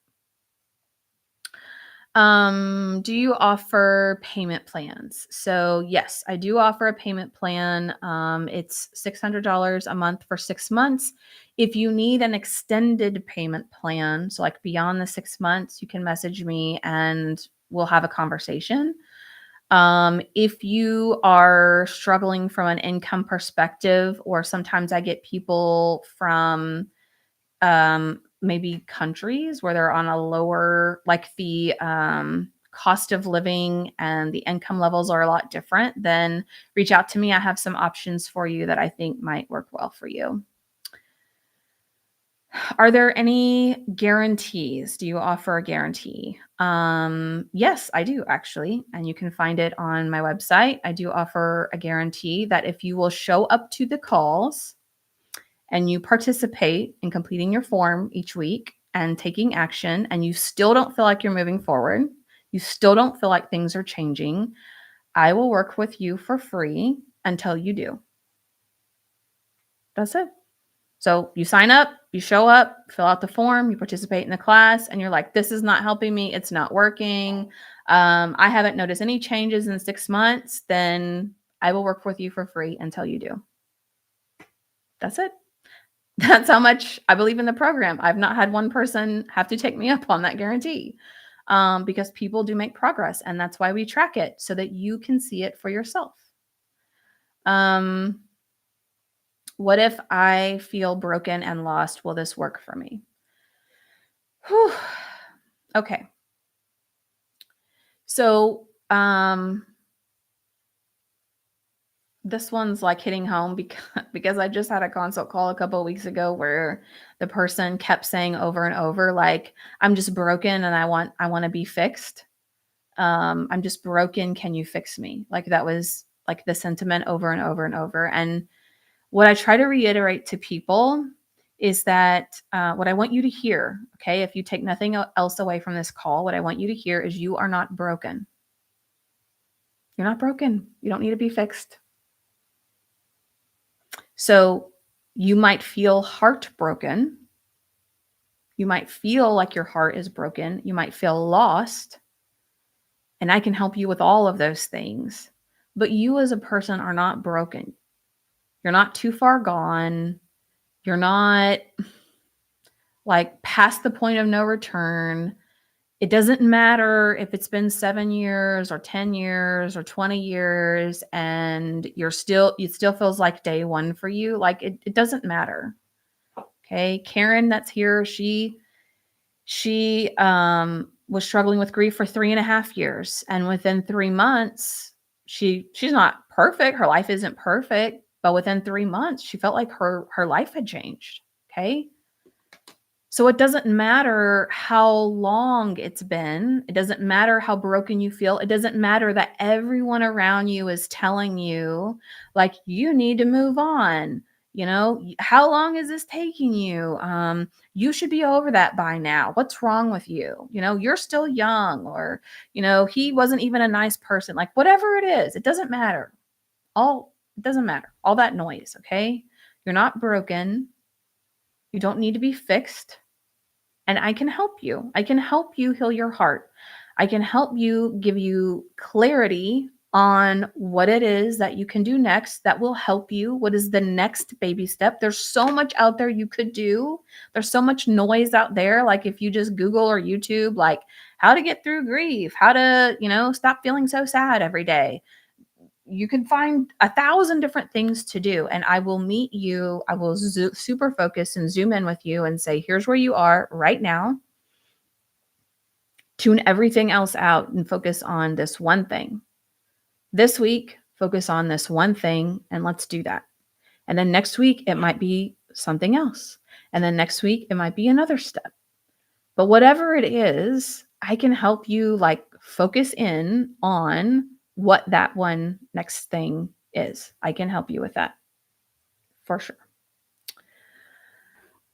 Do you offer payment plans? So yes, I do offer a payment plan. It's $600 a month for 6 months. If you need an extended payment plan, so like beyond the 6 months, you can message me and we'll have a conversation. If you are struggling from an income perspective, or sometimes I get people from maybe countries where they're on a lower, like the cost of living and the income levels are a lot different, then reach out to me. I have some options for you that I think might work well for you. Are there any guarantees? Do you offer a guarantee? Yes, I do actually. And you can find it on my website. I do offer a guarantee that if you will show up to the calls and you participate in completing your form each week and taking action, and you still don't feel like you're moving forward, you still don't feel like things are changing, I will work with you for free until you do. That's it. So you sign up, you show up, fill out the form, you participate in the class, and you're like, this is not helping me. It's not working. I haven't noticed any changes in 6 months. Then I will work with you for free until you do. That's it. That's how much I believe in the program. I've not had one person have to take me up on that guarantee, because people do make progress. And that's why we track it so that you can see it for yourself. Um, what if I feel broken and lost? Will this work for me? Whew. Okay. So, this one's like hitting home because I just had a consult call a couple of weeks ago where the person kept saying over and over, like, I'm just broken and I want to be fixed. I'm just broken. Can you fix me? Like that was like the sentiment over and over and over. And what I try to reiterate to people is that what I want you to hear, okay, if you take nothing else away from this call, what I want you to hear is you are not broken. You're not broken. You don't need to be fixed. So you might feel heartbroken. You might feel like your heart is broken. You might feel lost. And I can help you with all of those things. But you as a person are not broken. You're not too far gone. You're not like past the point of no return. It doesn't matter if it's been 7 years or 10 years or 20 years and it still feels like day one for you. Like it doesn't matter. Okay. Karen that's here, she was struggling with grief for 3.5 years. And within 3 months, she's not perfect. Her life isn't perfect, but within 3 months, she felt like her life had changed. Okay. So it doesn't matter how long it's been. It doesn't matter how broken you feel. It doesn't matter that everyone around you is telling you, like, you need to move on. You know, how long is this taking you? You should be over that by now. What's wrong with you? You know, you're still young, or, you know, he wasn't even a nice person. Like, whatever it is, it doesn't matter. It doesn't matter. All that noise, okay? You're not broken. You don't need to be fixed. And I can help you. I can help you heal your heart. I can help you give you clarity on what it is that you can do next that will help you. What is the next baby step? There's so much out there you could do. There's so much noise out there. Like if you just Google or YouTube, like how to get through grief, how to, stop feeling so sad every day, you can find 1,000 different things to do. And I will meet you. I will super focus and zoom in with you and say, here's where you are right now. Tune everything else out and focus on this one thing. This week, focus on this one thing and let's do that. And then next week, it might be something else. And then next week, it might be another step. But whatever it is, I can help you like focus in on what that one next thing is. I can help you with that for sure.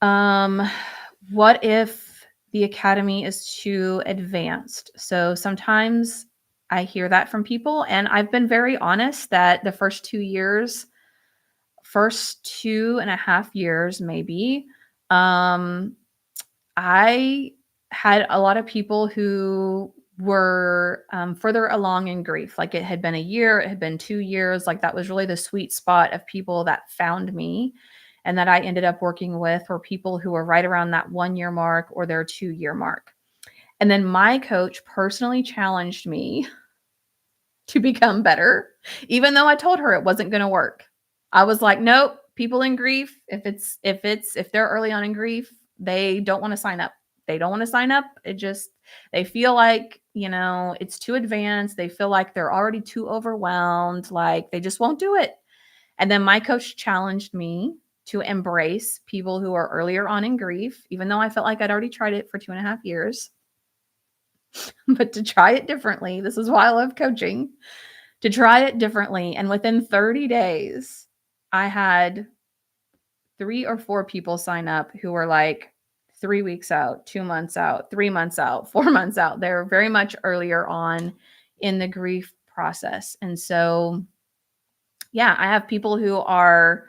What if the academy is too advanced? So sometimes I hear that from people, and I've been very honest that the first 2.5 years, maybe, I had a lot of people who were further along in grief. Like it had been a year, it had been 2 years. Like that was really the sweet spot of people that found me and that I ended up working with were people who were right around that 1 year mark or their 2 year mark. And then my coach personally challenged me to become better, even though I told her it wasn't going to work. I was like, nope, people in grief, if they're early on in grief, they don't want to sign up. They don't want to sign up. They feel like, it's too advanced. They feel like they're already too overwhelmed. Like they just won't do it. And then my coach challenged me to embrace people who are earlier on in grief, even though I felt like I'd already tried it for 2.5 years, but to try it differently. This is why I love coaching, to try it differently. And within 30 days, I had 3 or 4 people sign up who are like 3 weeks out, 2 months out, 3 months out, 4 months out. They're very much earlier on in the grief process. And so, yeah, I have people who are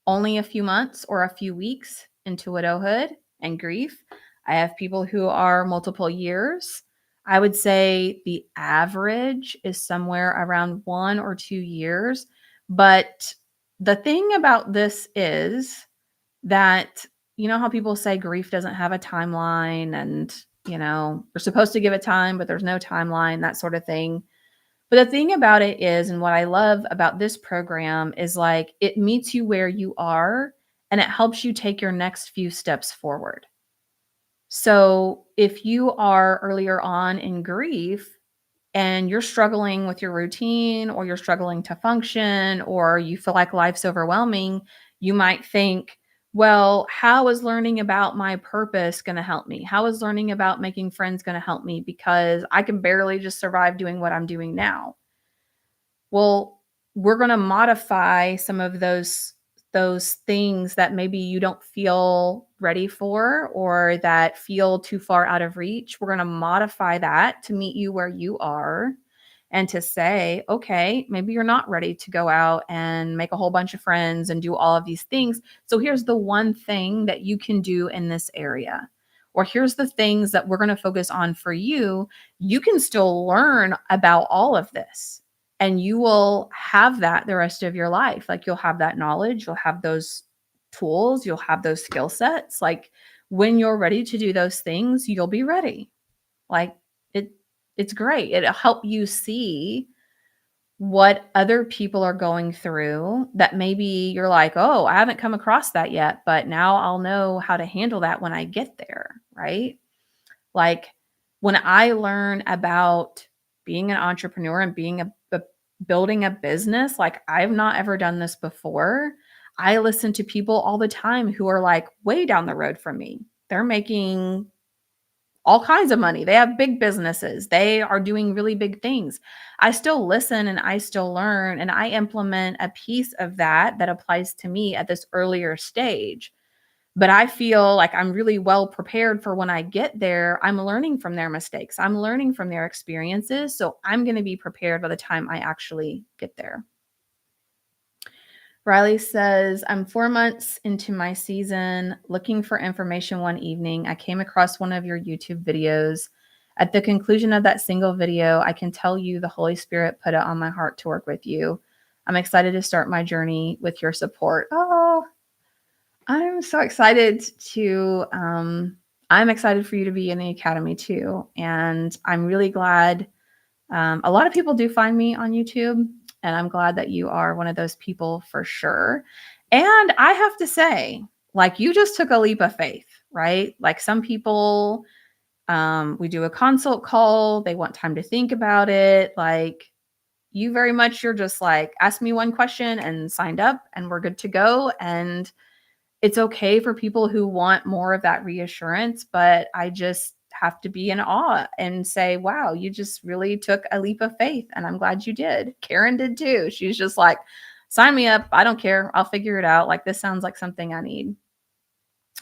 only a few months or a few weeks into widowhood and grief. I have people who are multiple years. I would say the average is somewhere around 1 or 2 years. But the thing about this is that, you know how people say grief doesn't have a timeline and, we're supposed to give it time, but there's no timeline, that sort of thing. But the thing about it is, and what I love about this program is like it meets you where you are and it helps you take your next few steps forward. So if you are earlier on in grief and you're struggling with your routine or you're struggling to function or you feel like life's overwhelming, you might think, well, how is learning about my purpose going to help me? How is learning about making friends going to help me? Because I can barely just survive doing what I'm doing now. Well, we're going to modify some of those things that maybe you don't feel ready for or that feel too far out of reach. We're going to modify that to meet you where you are and to say, okay, maybe you're not ready to go out and make a whole bunch of friends and do all of these things. So here's the one thing that you can do in this area. Or here's the things that we're going to focus on for you. You can still learn about all of this and you will have that the rest of your life. Like you'll have that knowledge, you'll have those tools, you'll have those skill sets. Like when you're ready to do those things, you'll be ready. Like it it's great. It'll help you see what other people are going through that maybe you're like, "Oh, I haven't come across that yet, but now I'll know how to handle that when I get there," right? Like when I learn about being an entrepreneur and being a building a business, like I've not ever done this before. I listen to people all the time who are like way down the road from me. They're making all kinds of money. They have big businesses. They are doing really big things. I still listen and I still learn and I implement a piece of that applies to me at this earlier stage. But I feel like I'm really well prepared for when I get there. I'm learning from their mistakes. I'm learning from their experiences. So I'm going to be prepared by the time I actually get there. Riley says, I'm 4 months into my season looking for information one evening. I came across one of your YouTube videos. At the conclusion of that single video, I can tell you the Holy Spirit put it on my heart to work with you. I'm excited to start my journey with your support. Oh, I'm so excited I'm excited for you to be in the academy too. And I'm really glad. A lot of people do find me on YouTube, and I'm glad that you are one of those people for sure. And I have to say, like, you just took a leap of faith, right? Like, some people, we do a consult call, they want time to think about it. Like, you very much, you're just like, ask me one question and signed up, and we're good to go. And it's okay for people who want more of that reassurance, but I just have to be in awe and say, wow, you just really took a leap of faith. And I'm glad you did. Karen did too. She's just like, sign me up. I don't care. I'll figure it out. Like, this sounds like something I need.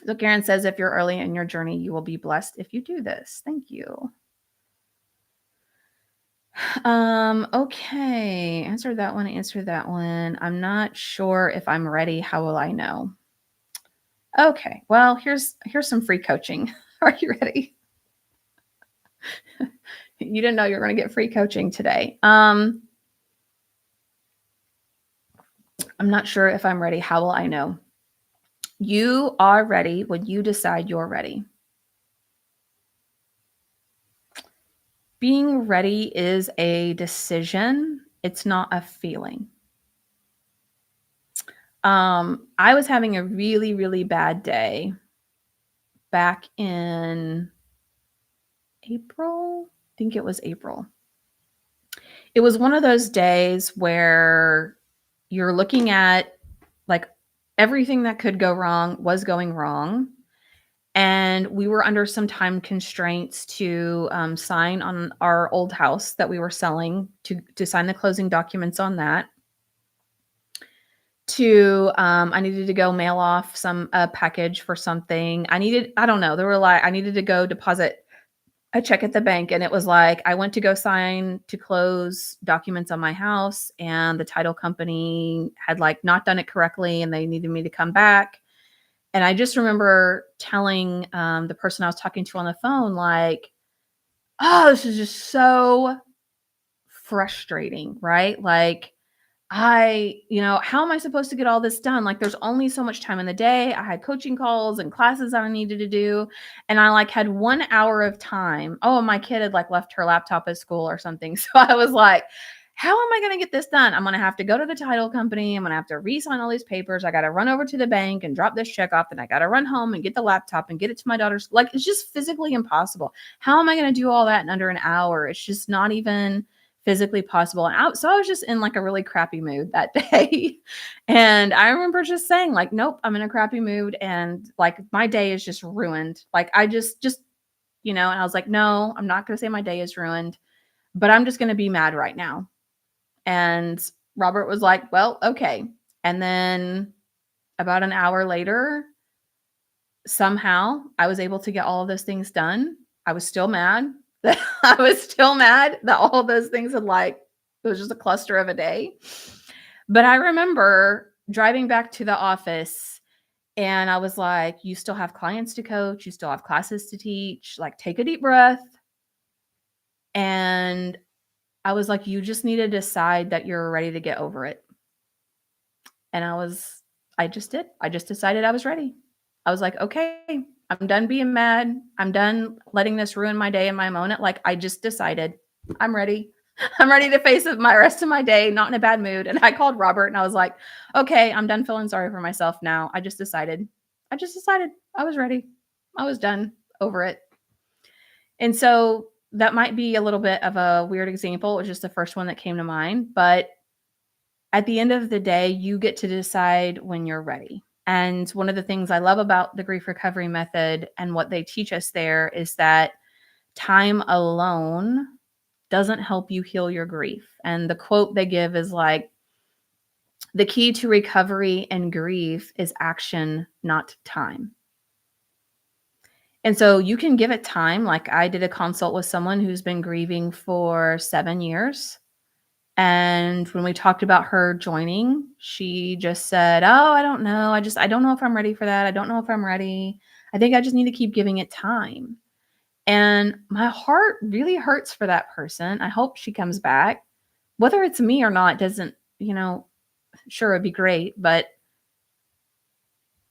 So Karen says, if you're early in your journey, you will be blessed if you do this. Thank you. Okay. Answer that one. Answer that one. I'm not sure if I'm ready. How will I know? Okay, well, here's some free coaching. Are you ready? You didn't know you were going to get free coaching today. I'm not sure if I'm ready. How will I know? You are ready when you decide you're ready. Being ready is a decision. It's not a feeling. I was having a really, really bad day back in April. I think it was April. It was one of those days where you're looking at like everything that could go wrong was going wrong. And we were under some time constraints to sign on our old house that we were selling to sign the closing documents on that. to I needed to go mail off a package for something. I don't know. There were like I needed to go deposit a check at the bank, and it was like I went to go sign to close documents on my house, and the title company had like not done it correctly and they needed me to come back. And I just remember telling the person I was talking to on the phone, like, oh, this is just so frustrating, right? Like, how am I supposed to get all this done? Like, there's only so much time in the day. I had coaching calls and classes I needed to do. And I like had 1 hour of time. Oh, my kid had like left her laptop at school or something. So I was like, how am I going to get this done? I'm going to have to go to the title company. I'm going to have to re-sign all these papers. I got to run over to the bank and drop this check off. Then I got to run home and get the laptop and get it to my daughter's. Like, it's just physically impossible. How am I going to do all that in under an hour? It's just not even physically possible. So I was just in like a really crappy mood that day. And I remember just saying like, nope, I'm in a crappy mood. And like my day is just ruined. Like I and I was like, no, I'm not going to say my day is ruined, but I'm just going to be mad right now. And Robert was like, well, okay. And then about an hour later, somehow I was able to get all of those things done. I was still mad. I was still mad that all those things it was just a cluster of a day. But I remember driving back to the office and I was like, you still have clients to coach, you still have classes to teach, like take a deep breath. And I was like, you just need to decide that you're ready to get over it. And I just did. I just decided I was ready. I was like, okay, I'm done being mad. I'm done letting this ruin my day and my moment. Like, I just decided I'm ready. I'm ready to face my rest of my day, not in a bad mood. And I called Robert and I was like, okay, I'm done feeling sorry for myself now. I just decided I was ready. I was done over it. And so that might be a little bit of a weird example. It was just the first one that came to mind. But at the end of the day, you get to decide when you're ready. And one of the things I love about the grief recovery method and what they teach us there is that time alone doesn't help you heal your grief. And the quote they give is like, the key to recovery and grief is action, not time. And so you can give it time. Like I did a consult with someone who's been grieving for 7 years. And when we talked about her joining, she just said, oh, I don't know. I don't know if I'm ready for that. I don't know if I'm ready. I think I just need to keep giving it time. And my heart really hurts for that person. I hope she comes back. Whether it's me or not doesn't, sure, it'd be great. But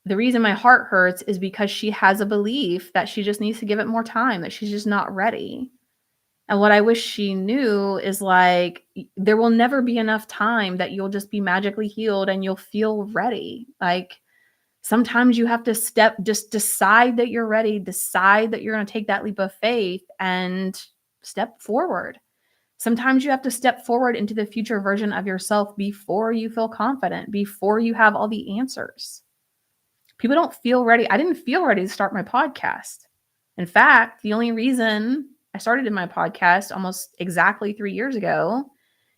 the reason my heart hurts is because she has a belief that she just needs to give it more time, that she's just not ready. And what I wish she knew is like, there will never be enough time that you'll just be magically healed and you'll feel ready. Like sometimes you have to just decide that you're ready, decide that you're going to take that leap of faith and step forward. Sometimes you have to step forward into the future version of yourself before you feel confident, before you have all the answers. People don't feel ready. I didn't feel ready to start my podcast. In fact, the only reason I started in my podcast almost exactly 3 years ago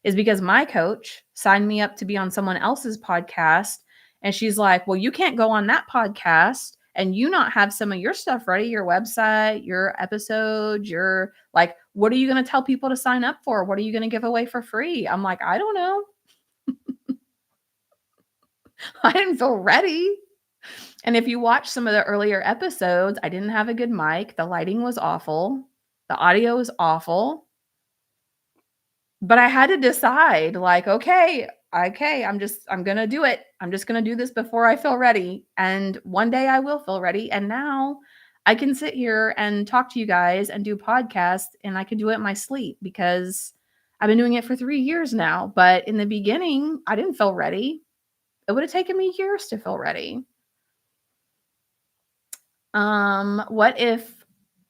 is because my coach signed me up to be on someone else's podcast. And she's like, well, you can't go on that podcast and you not have some of your stuff ready, your website, your episodes, your like, what are you going to tell people to sign up for? What are you going to give away for free? I'm like, I don't know. I didn't feel ready. And if you watch some of the earlier episodes, I didn't have a good mic. The lighting was awful. The audio was awful. But I had to decide like, okay, I'm going to do it. I'm just going to do this before I feel ready. And one day I will feel ready. And now I can sit here and talk to you guys and do podcasts and I can do it in my sleep because I've been doing it for 3 years now. But in the beginning, I didn't feel ready. It would have taken me years to feel ready. What if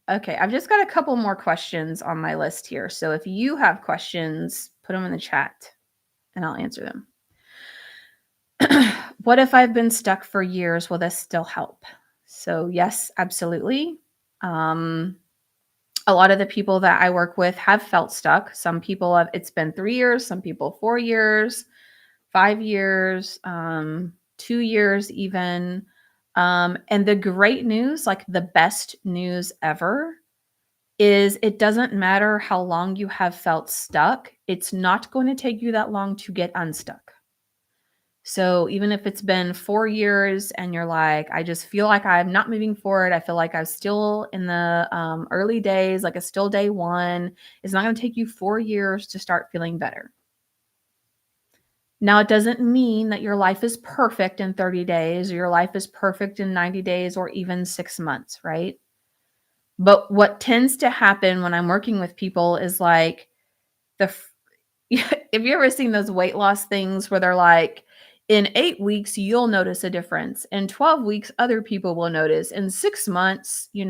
Okay, I've just got a couple more questions on my list here. So if you have questions, put them in the chat and I'll answer them. What if I've been stuck for years? Will this still help? So yes, absolutely. A lot of the people that I work with have felt stuck. Some people it's been 3 years, some people 4 years, 5 years, 2 years even. And the great news, like the best news ever, is it doesn't matter how long you have felt stuck. It's not going to take you that long to get unstuck. So even if it's been 4 years and you're like, "I just feel like I'm not moving forward. I feel like I'm still in the, early days, like it's still day 1." It's not gonna take you 4 years to start feeling better. Now, it doesn't mean that your life is perfect in 30 days or your life is perfect in 90 days or even 6 months, right? But what tends to happen when I'm working with people is like the f if you ever seen those weight loss things where they're like, "In 8 weeks, you'll notice a difference. In 12 weeks, other people will notice. In 6 months, you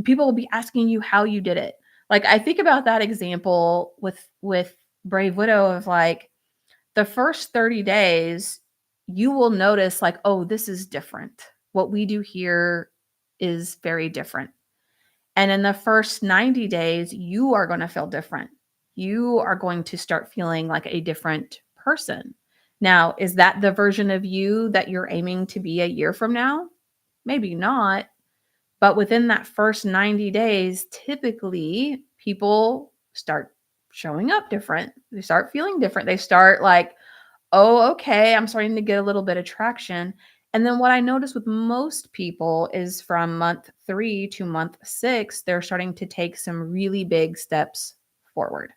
people will be asking you how you did it." Like, I think about that example with Brave Widow of, like, the first 30 days, you will notice, like, "Oh, this is different. What we do here is very different." And in the first 90 days, you are gonna feel different. You are going to start feeling like a different person. Now, is that the version of you that you're aiming to be a year from now? Maybe not, but within that first 90 days, typically people start showing up different. They start feeling different. They start like, "Oh, okay, I'm starting to get a little bit of traction." And then what I notice with most people is from month 3 to month 6, they're starting to take some really big steps forward.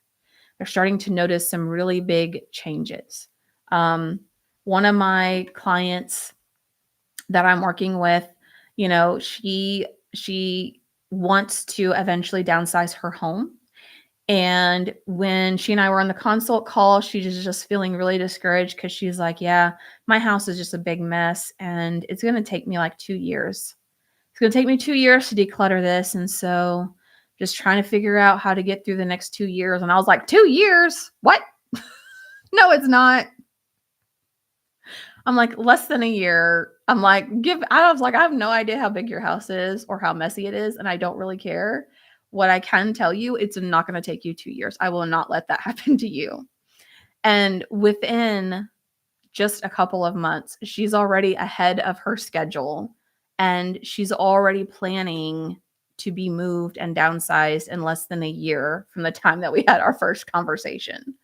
They're starting to notice some really big changes. Um, One of my clients that I'm working with, she wants to eventually downsize her home, and when she and I were on the consult call, she was just feeling really discouraged because she's like, "Yeah, my house is just a big mess, and it's gonna take me like 2 years. It's gonna take me 2 years to declutter this, and so just trying to figure out how to get through the next 2 years." And I was like, "2 years? What? No, it's not." I'm like, "Less than a year." I'm like, "Give." I was like, "I have no idea how big your house is or how messy it is, and I don't really care. What I can tell you, it's not gonna take you 2 years. I will not let that happen to you." And within just a couple of months, she's already ahead of her schedule, and she's already planning to be moved and downsized in less than a year from the time that we had our first conversation.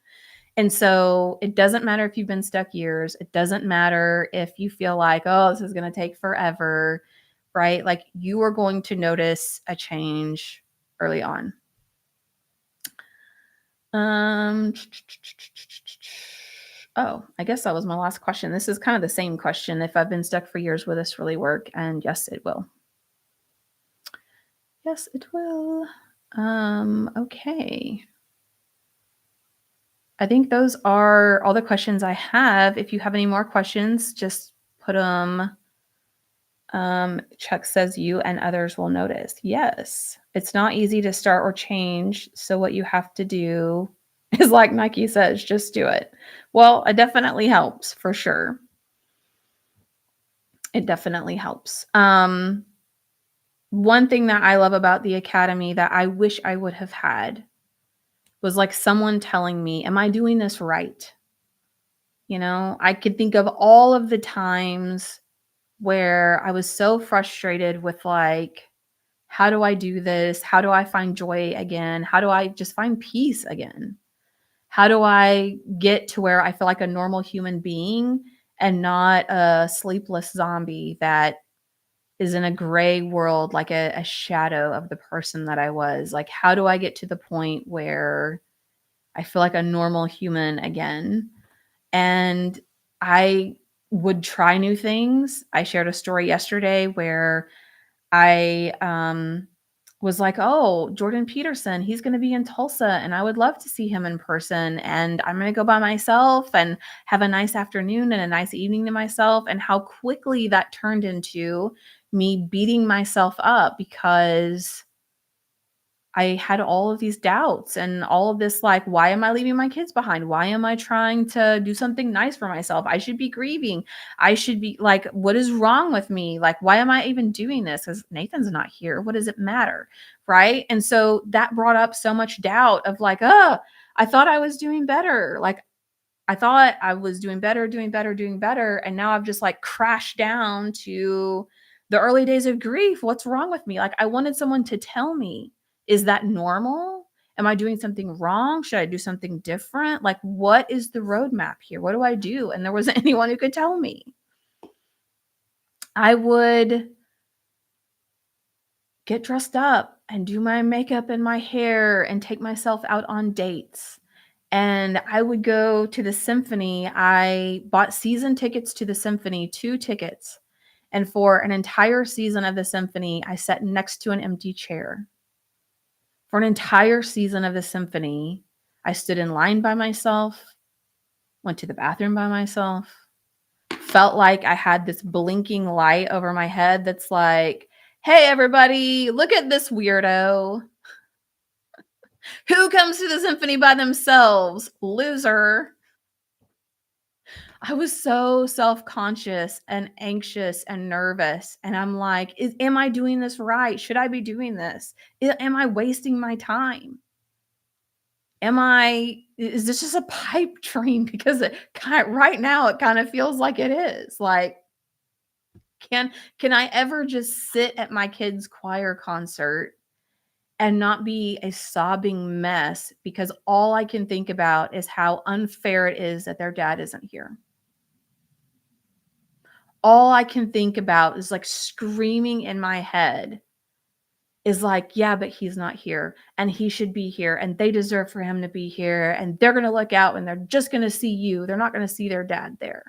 And so it doesn't matter if you've been stuck years. It doesn't matter if you feel like, "Oh, this is going to take forever," right? Like, you are going to notice a change early on. Um, oh, I guess that was my last question. This is kind of the same question. If I've been stuck for years, will this really work? And yes, it will. Yes, it will. Okay. I think those are all the questions I have. If you have any more questions, just put them. Chuck says you and others will notice. Yes, it's not easy to start or change. So what you have to do is like Nike says, just do it. Well, it definitely helps for sure. It definitely helps. One thing that I love about the academy that I wish I would have had was like someone telling me, "Am I doing this right?" I could think of all of the times where I was so frustrated with like, how do I do this? How do I find joy again? How do I just find peace again? How do I get to where I feel like a normal human being and not a sleepless zombie that is in a gray world, like a shadow of the person that I was? Like, how do I get to the point where I feel like a normal human again? And I would try new things. I shared a story yesterday where I was like, "Oh, Jordan Peterson, he's going to be in Tulsa and I would love to see him in person, and I'm going to go by myself and have a nice afternoon and a nice evening to myself." And how quickly that turned into me beating myself up because I had all of these doubts and all of this, like, why am I leaving my kids behind? Why am I trying to do something nice for myself? I should be grieving. I should be like, what is wrong with me? Like, why am I even doing this? Because Nathan's not here. What does it matter? Right. And so that brought up so much doubt of like, oh, I thought I was doing better. Like, I thought I was doing better, doing better, doing better. And now I've just like crashed down to the early days of grief. What's wrong with me? Like, I wanted someone to tell me, is that normal? Am I doing something wrong? Should I do something different? Like, what is the roadmap here? What do I do? And there wasn't anyone who could tell me. I would get dressed up and do my makeup and my hair and take myself out on dates. And I would go to the symphony. I bought season tickets to the symphony, 2 tickets. And for an entire season of the symphony, I sat next to an empty chair. For an entire season of the symphony, I stood in line by myself, went to the bathroom by myself, felt like I had this blinking light over my head that's like, hey, everybody, look at this weirdo. Who comes to the symphony by themselves? Loser. I was so self-conscious and anxious and nervous. And I'm like, am I doing this right? Should I be doing this? Am I wasting my time? Is this just a pipe dream? Because right now it kind of feels like it is. Like, can I ever just sit at my kid's choir concert and not be a sobbing mess because all I can think about is how unfair it is that their dad isn't here? All I can think about is like screaming in my head is like, yeah, but he's not here and he should be here and they deserve for him to be here and they're going to look out and they're just going to see you. They're not going to see their dad there.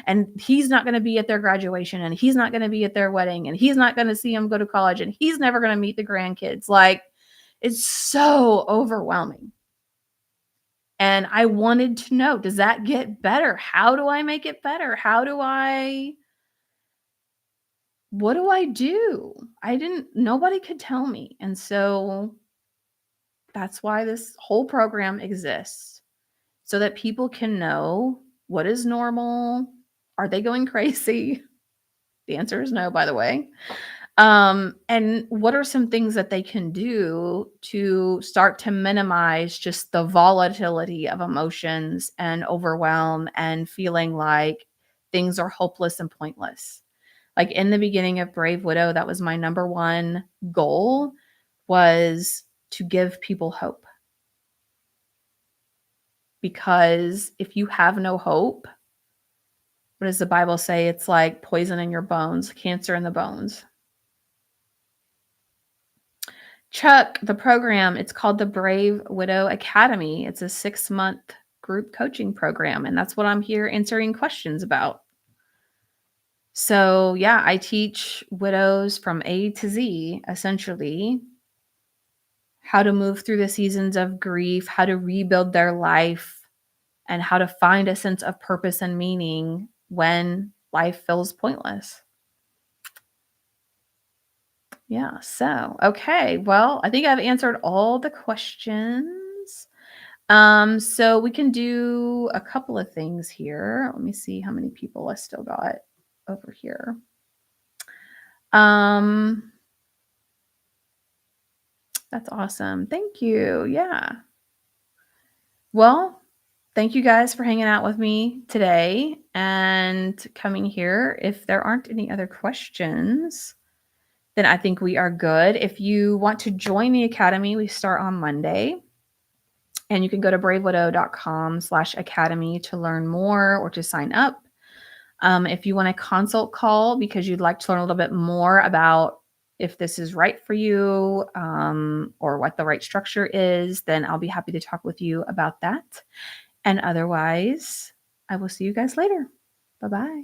And he's not going to be at their graduation and he's not going to be at their wedding and he's not going to see them go to college and he's never going to meet the grandkids. Like, it's so overwhelming. And I wanted to know, does that get better? How do I make it better? What do I do? Nobody could tell me. And so that's why this whole program exists, so that people can know what is normal. Are they going crazy? The answer is no, by the way. And what are some things that they can do to start to minimize just the volatility of emotions and overwhelm and feeling like things are hopeless and pointless? Like in the beginning of Brave Widow, that was my number one goal, was to give people hope. Because if you have no hope, what does the Bible say? It's like poison in your bones, cancer in the bones. Chuck, the program, it's called the Brave Widow Academy. It's a 6-month group coaching program, and that's what I'm here answering questions about. So, yeah, I teach widows from A to Z, essentially, how to move through the seasons of grief, how to rebuild their life, and how to find a sense of purpose and meaning when life feels pointless. Yeah, so, okay. Well, I think I've answered all the questions. So we can do a couple of things here. Let me see how many people I still got over here. That's awesome. Thank you. Yeah. Well, thank you guys for hanging out with me today and coming here. If there aren't any other questions, then I think we are good. If you want to join the Academy, we start on Monday. And you can go to bravewidow.com/academy to learn more or to sign up. If you want a consult call because you'd like to learn a little bit more about if this is right for you, or what the right structure is, then I'll be happy to talk with you about that. And otherwise, I will see you guys later. Bye-bye.